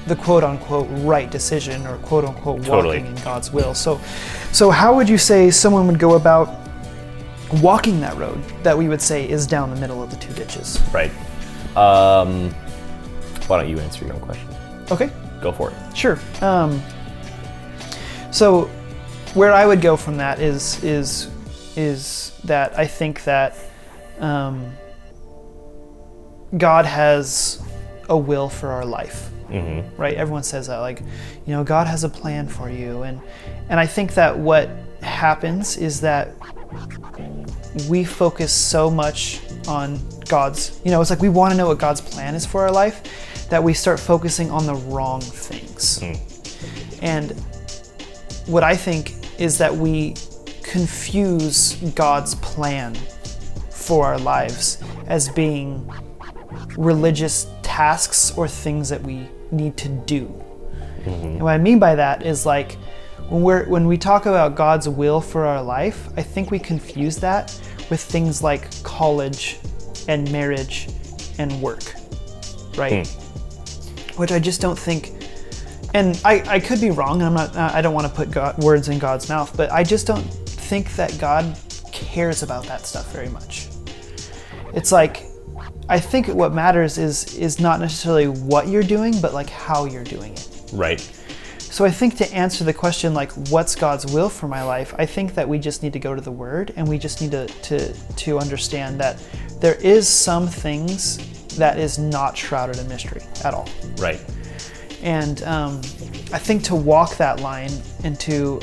the quote-unquote right decision or quote-unquote Totally. walking in God's will. So how would you say someone would go about walking that road that we would say is down the middle of the two ditches? Right. Why don't you answer your own question? Okay, Go for it. sure. So where I would go from that is that I think that God has a will for our life. Mm-hmm. Right? Everyone says that, like, God has a plan for you. And I think that what happens is that we focus so much on God's, it's like we want to know what God's plan is for our life, that we start focusing on the wrong things. And what I think is that we confuse God's plan for our lives as being religious tasks or things that we need to do. And what I mean by that is, like, when we talk about God's will for our life, I think we confuse that with things like college and marriage and work, right? Which I just don't think, and I could be wrong, and I don't want to put words in God's mouth, but I just don't think that God cares about that stuff very much. It's like, I think what matters is not necessarily what you're doing, but like how you're doing it. Right. So I think to answer the question, like, what's God's will for my life, I think that we just need to go to the Word, and we just need to understand that there is some things that is not shrouded in mystery at all. Right. And I think to walk that line and to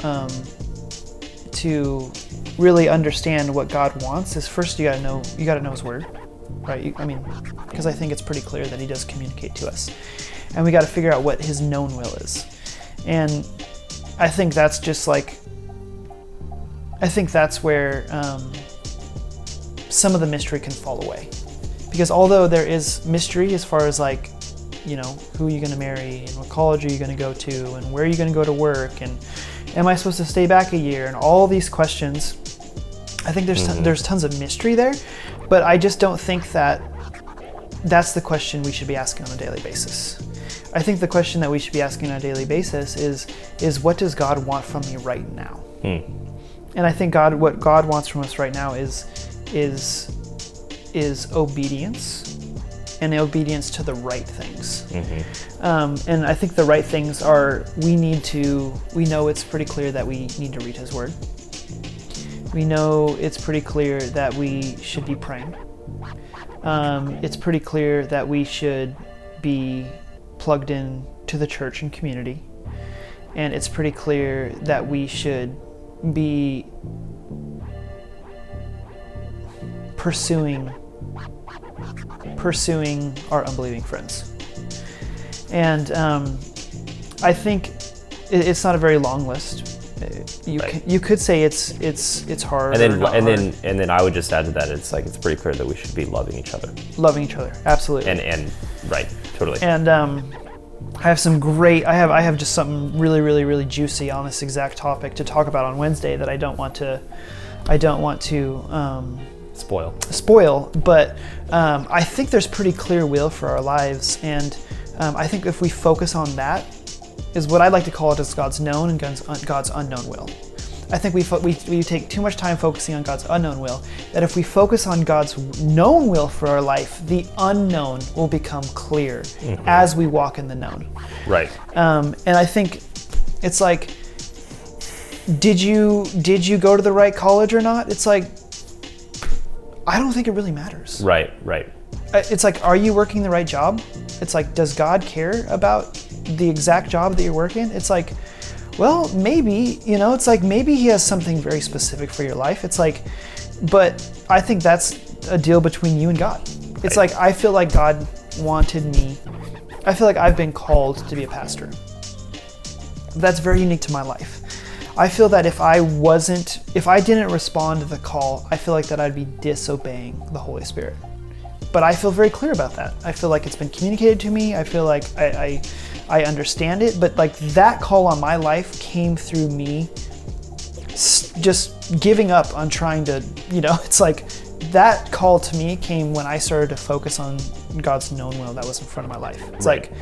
really understand what God wants is, first you gotta know His Word, right? Because I think it's pretty clear that He does communicate to us, and we got to figure out what His known will is. And I think that's just like, I think that's where some of the mystery can fall away, because although there is mystery as far as, like, who are you going to marry, and what college are you going to go to, and where are you going to go to work, and am I supposed to stay back a year, and all these questions, I think there's tons of mystery there, but I just don't think that that's the question we should be asking on a daily basis. I think the question that we should be asking on a daily basis is what does God want from me right now? And I think what God wants from us right now is obedience, and obedience to the right things. And I think the right things are, we know it's pretty clear that we need to read His Word. We know it's pretty clear that we should be praying. It's pretty clear that we should be plugged in to the church and community. And it's pretty clear that we should be pursuing our unbelieving friends. And I think it's not a very long list. You could say it's hard. And then I would just add to that, it's like, it's pretty clear that we should be loving each other. Loving each other, absolutely. And right, totally. And I have just something really, really, really juicy on this exact topic to talk about on Wednesday that I don't want to spoil, but I think there's pretty clear will for our lives, and I think if we focus on that, is what I like to call it as God's known and God's unknown will. I think we take too much time focusing on God's unknown will, that if we focus on God's known will for our life, the unknown will become clear as we walk in the known. Right. And I think it's like, did you go to the right college or not? It's like, I don't think it really matters. Right. It's like, are you working the right job? It's like, does God care about the exact job that you're working? It's like, well, maybe, it's like, maybe He has something very specific for your life. It's like, but I think that's a deal between you and God. It's Right. like, I feel like God wanted me. I feel like I've been called to be a pastor. That's very unique to my life. I feel that if I didn't respond to the call, I feel like that I'd be disobeying the Holy Spirit. But I feel very clear about that. I feel like it's been communicated to me. I feel like I understand it. But like that call on my life came through me just giving up on trying to, it's like that call to me came when I started to focus on God's known will that was in front of my life. It's Right. like,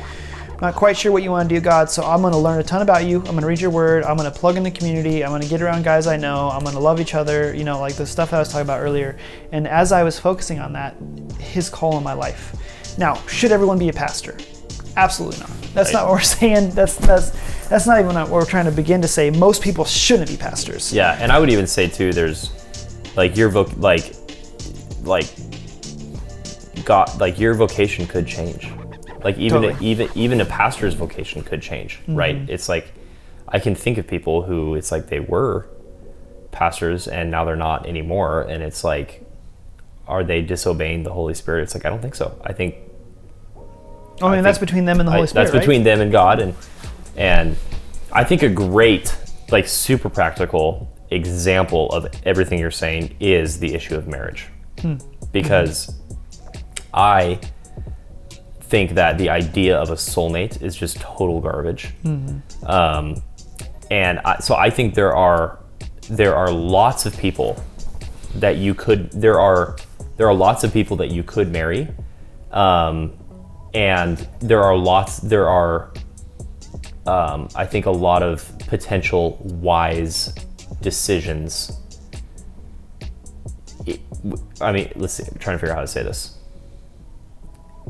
I'm not quite sure what you want to do, God, so I'm going to learn a ton about you. I'm going to read your word. I'm going to plug in the community. I'm going to get around guys I know. I'm going to love each other, like the stuff that I was talking about earlier. And as I was focusing on that, his call in my life. Now, should everyone be a pastor? Absolutely not. That's Right. not what we're saying. That's not even what we're trying to begin to say. Most people shouldn't be pastors. Yeah, and I would even say too, there's like your your vocation could change. Like even a pastor's vocation could change, right? It's like I can think of people who it's like they were pastors and now they're not anymore, and it's like, are they disobeying the Holy Spirit? It's like, I don't think so. I think That's between them and the Holy Spirit. That's between them and God, and I think a great, like, super practical example of everything you're saying is the issue of marriage, because I think that the idea of a soulmate is just total garbage, so I think there are lots of people that you could lots of people that you could marry, and there are I think a lot of potential wise decisions. Let's see, I'm trying to figure out how to say this.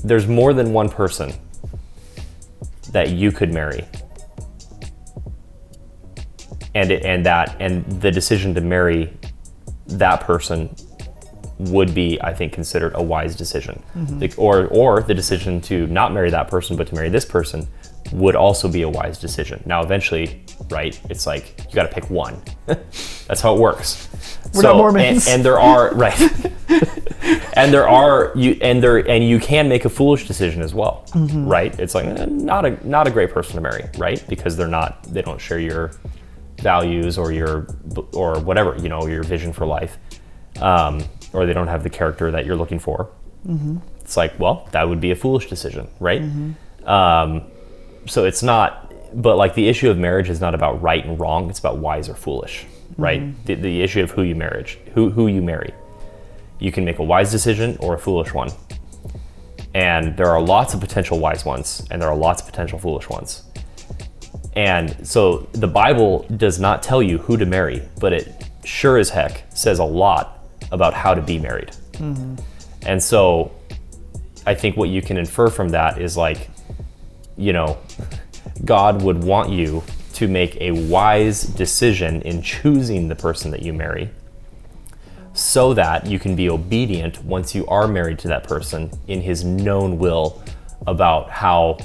There's more than one person that you could marry, and the decision to marry that person would be, I think, considered a wise decision. Or the decision to not marry that person but to marry this person would also be a wise decision. Now eventually, right, it's like you got to pick one. That's how it works. We're not Mormons. And there are right. and you can make a foolish decision as well, right? It's like not a great person to marry, right? Because they don't share your values or whatever, your vision for life, or they don't have the character that you're looking for. It's like, well, that would be a foolish decision, right? So it's not, but like the issue of marriage is not about right and wrong, it's about wise or foolish, right? The issue of who you marry. You can make a wise decision or a foolish one. And there are lots of potential wise ones, and there are lots of potential foolish ones. And so the Bible does not tell you who to marry, but it sure as heck says a lot about how to be married. And so I think what you can infer from that is like, God would want you to make a wise decision in choosing the person that you marry, so that you can be obedient once you are married to that person in his known will about how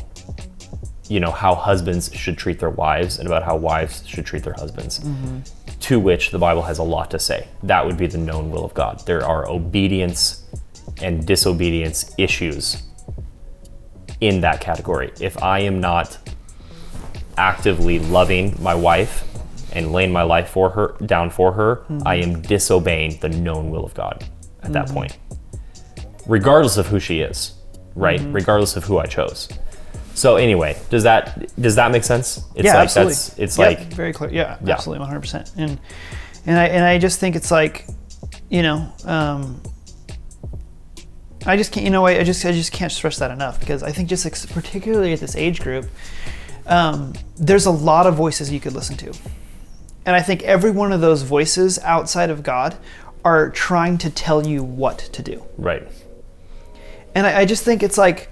husbands should treat their wives and about how wives should treat their husbands, to which the Bible has a lot to say. That would be the known will of God. There are obedience and disobedience issues in that category. If I am not actively loving my wife and laying my life down for her, I am disobeying the known will of God at that point, regardless of who she is, right? Regardless of who I chose. So anyway, does that make sense? It's like absolutely. It's like very clear. Yeah, absolutely, 100%. And I just think it's like, I just can't, I just can't stress that enough, because I think just particularly at this age group, there's a lot of voices you could listen to. And I think every one of those voices outside of God are trying to tell you what to do. Right. And I just think it's like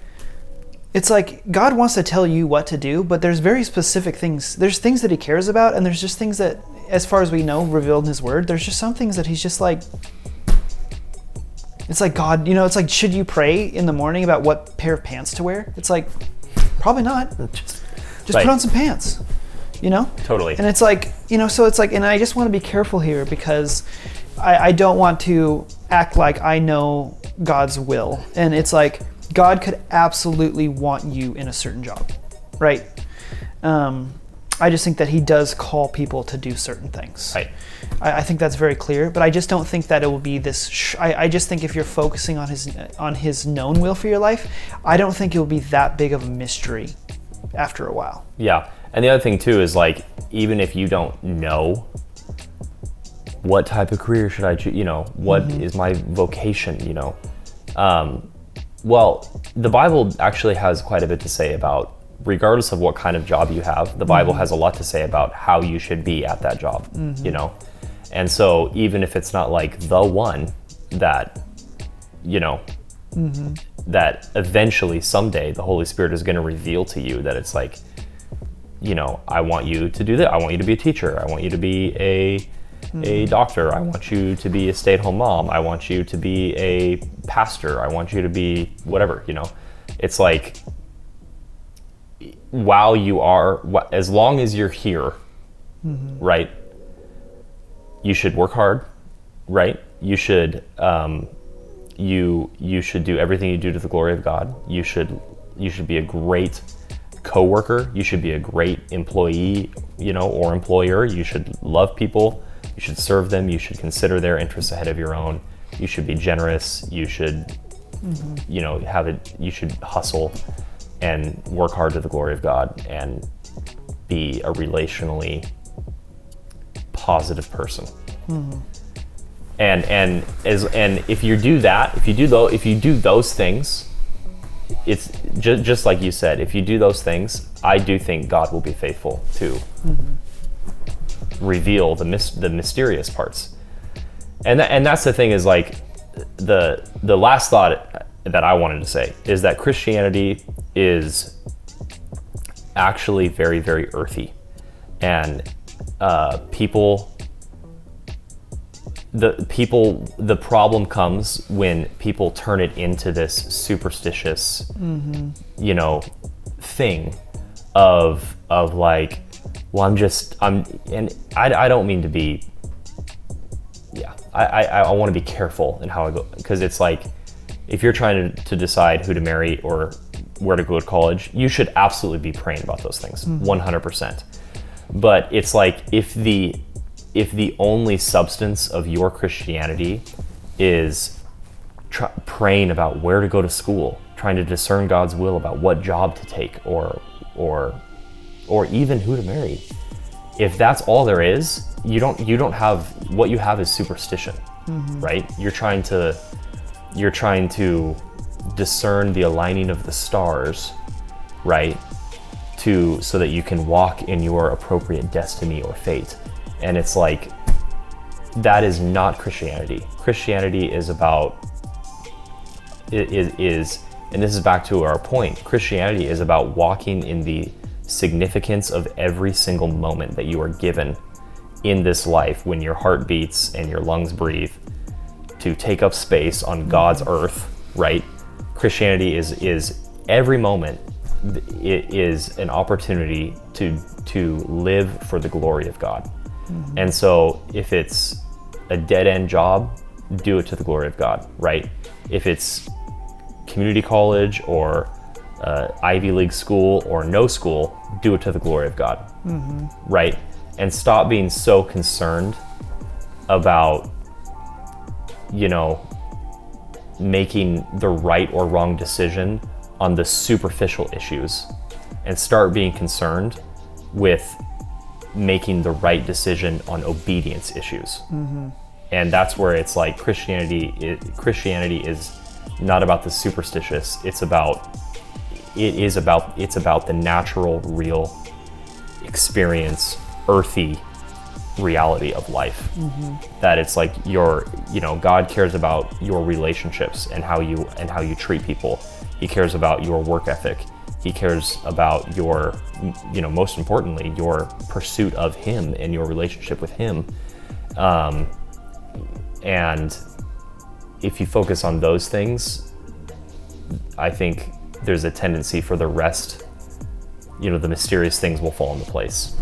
God wants to tell you what to do, but there's very specific things. There's things that he cares about, and there's just things that, as far as we know, revealed in his word, there's just some things that he's just like, it's like, God, it's like, should you pray in the morning about what pair of pants to wear? It's like, probably not. Just put on some pants, Totally. And it's like, so it's like, and I just want to be careful here, because I don't want to act like I know God's will. And it's like, God could absolutely want you in a certain job, right? I just think that he does call people to do certain things. Right. I think that's very clear, but I just don't think that it will be this. I just think if you're focusing on his known will for your life, I don't think it will be that big of a mystery after a while. Yeah, and the other thing too is like, even if you don't know what type of career should I choose, you know, what is my vocation, you know, well, the Bible actually has quite a bit to say about, regardless of what kind of job you have, the Bible has a lot to say about how you should be at that job, you know? And so even if it's not like the one that, you know, that eventually someday the Holy Spirit is going to reveal to you that it's like, you know, I want you to do that. I want you to be a teacher. I want you to be a doctor. I want you to be a stay-at-home mom. I want you to be a pastor. I want you to be whatever, you know? It's like, while you are, as long as you're here, right, you should work hard, right? You should, you should do everything you do to the glory of God. You should be a great coworker. You should be a great employee, you know, or employer. You should love people. You should serve them. You should consider their interests ahead of your own. You should be generous. You should, you know, you should hustle and work hard to the glory of God and be a relationally positive person. And if you do that, if you do those things, it's just like you said, if you do those things, I do think God will be faithful to reveal the mysterious parts. And that's the thing, is like, the last thought that I wanted to say is that Christianity is actually very, very earthy, and the problem comes when people turn it into this superstitious, you know, thing of like, well, I don't mean to be, I want to be careful in how I go, because it's like, if you're trying to decide who to marry or where to go to college, you should absolutely be praying about those things, 100%. But it's like, if the only substance of your Christianity is praying about where to go to school, trying to discern God's will about what job to take, or even who to marry, if that's all there is, you don't have, what you have is superstition, right? You're trying to discern the aligning of the stars, right? So that you can walk in your appropriate destiny or fate. And it's like, that is not Christianity. Christianity is about, and this is back to our point, Christianity is about walking in the significance of every single moment that you are given in this life, when your heart beats and your lungs breathe, to take up space on God's earth, right? Christianity is every moment, it is an opportunity to live for the glory of God. And so if it's a dead-end job, do it to the glory of God, right? If it's community college or Ivy League school or no school, do it to the glory of God, right? And stop being so concerned about, you know, making the right or wrong decision on the superficial issues, and start being concerned with making the right decision on obedience issues. And that's where it's like, Christianity is not about the superstitious. It's about the natural, real experience, earthy reality of life. That it's like, God cares about your relationships and how you treat people. He cares about your work ethic. He cares about your, most importantly, your pursuit of Him and your relationship with Him. And if you focus on those things, I think there's a tendency for the rest, the mysterious things will fall into place.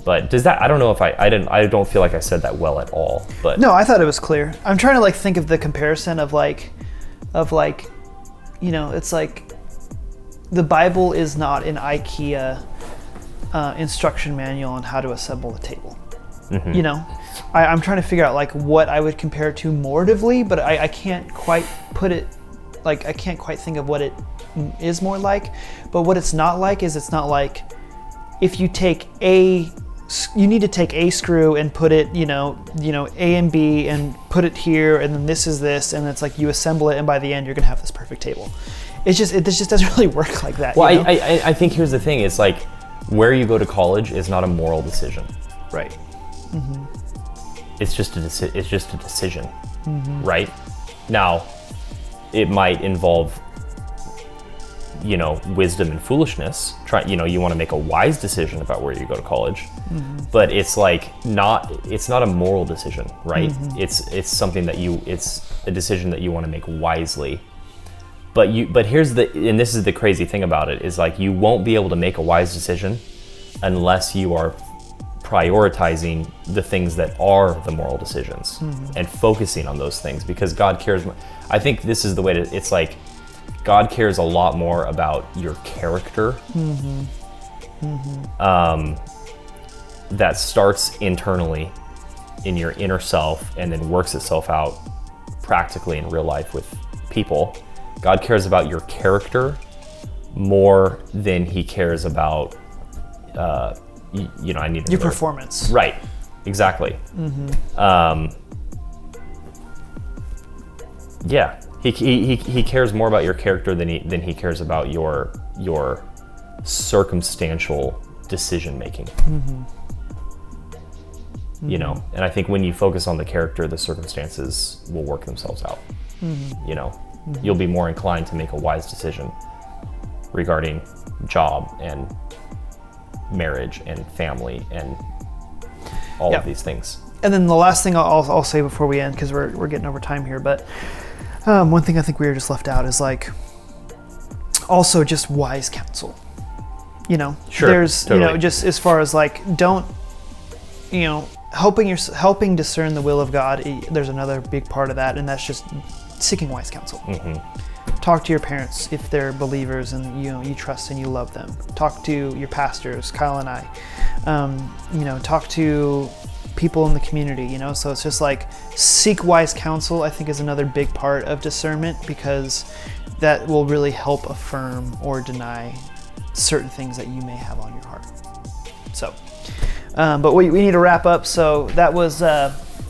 But does that? I don't know if I don't feel like I said that well at all. But No, I thought it was clear. I'm trying to like think of the comparison of like, it's like the Bible is not an IKEA instruction manual on how to assemble a table. You know, I'm trying to figure out like what I would compare it to mortatively, but I can't quite put it, like I can't quite think of what it is more like. But what it's not like is it's not like if you take you need to take a screw and put it, A and B and put it here, and then this is this, and it's like you assemble it, and by the end you're gonna have this perfect table. It just doesn't really work like that. Well, I think here's the thing: it's like where you go to college is not a moral decision. Right. It's just a decision, right? Now, it might involve, wisdom and foolishness. You want to make a wise decision about where you go to college, but it's like it's not a moral decision, right? It's something that it's a decision that you want to make wisely. But here's and this is the crazy thing about it, is like you won't be able to make a wise decision unless you are prioritizing the things that are the moral decisions and focusing on those things, because God cares. I think this is the way it's like God cares a lot more about your character. That starts internally in your inner self and then works itself out practically in real life with people. God cares about your character more than he cares about I need your performance. Right, exactly. Yeah, he cares more about your character than he cares about your circumstantial decision making. And I think when you focus on the character, the circumstances will work themselves out. You'll be more inclined to make a wise decision regarding job and marriage and family and all of these things. And then the last thing I'll say before we end, because we're getting over time here, but one thing I think we were just left out is like also just wise counsel. Sure, there's totally. Just as far as like don't helping discern the will of God. There's another big part of that, and that's just seeking wise counsel. Talk to your parents if they're believers and you trust and you love them. Talk to your pastors, Kyle and I. Talk to people in the community. So it's just like seek wise counsel, I think, is another big part of discernment, because that will really help affirm or deny certain things that you may have on your heart. So, but we need to wrap up. So that was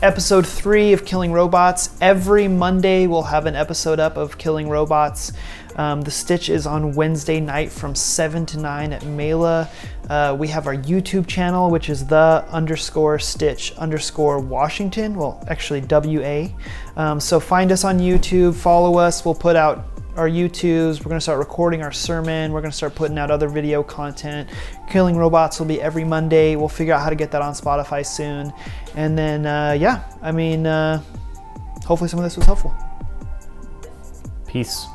episode 3 of Killing Robots. Every Monday we'll have an episode up of Killing Robots. The Stitch is on Wednesday night from 7 to 9 at Mela. We have our YouTube channel, which is the_Stitch_Washington. Well, actually WA. So find us on YouTube, follow us. We'll put out our YouTubes. We're going to start recording our sermon. We're going to start putting out other video content. Killing Robots will be every Monday. We'll figure out how to get that on Spotify soon. And then, hopefully some of this was helpful. Peace.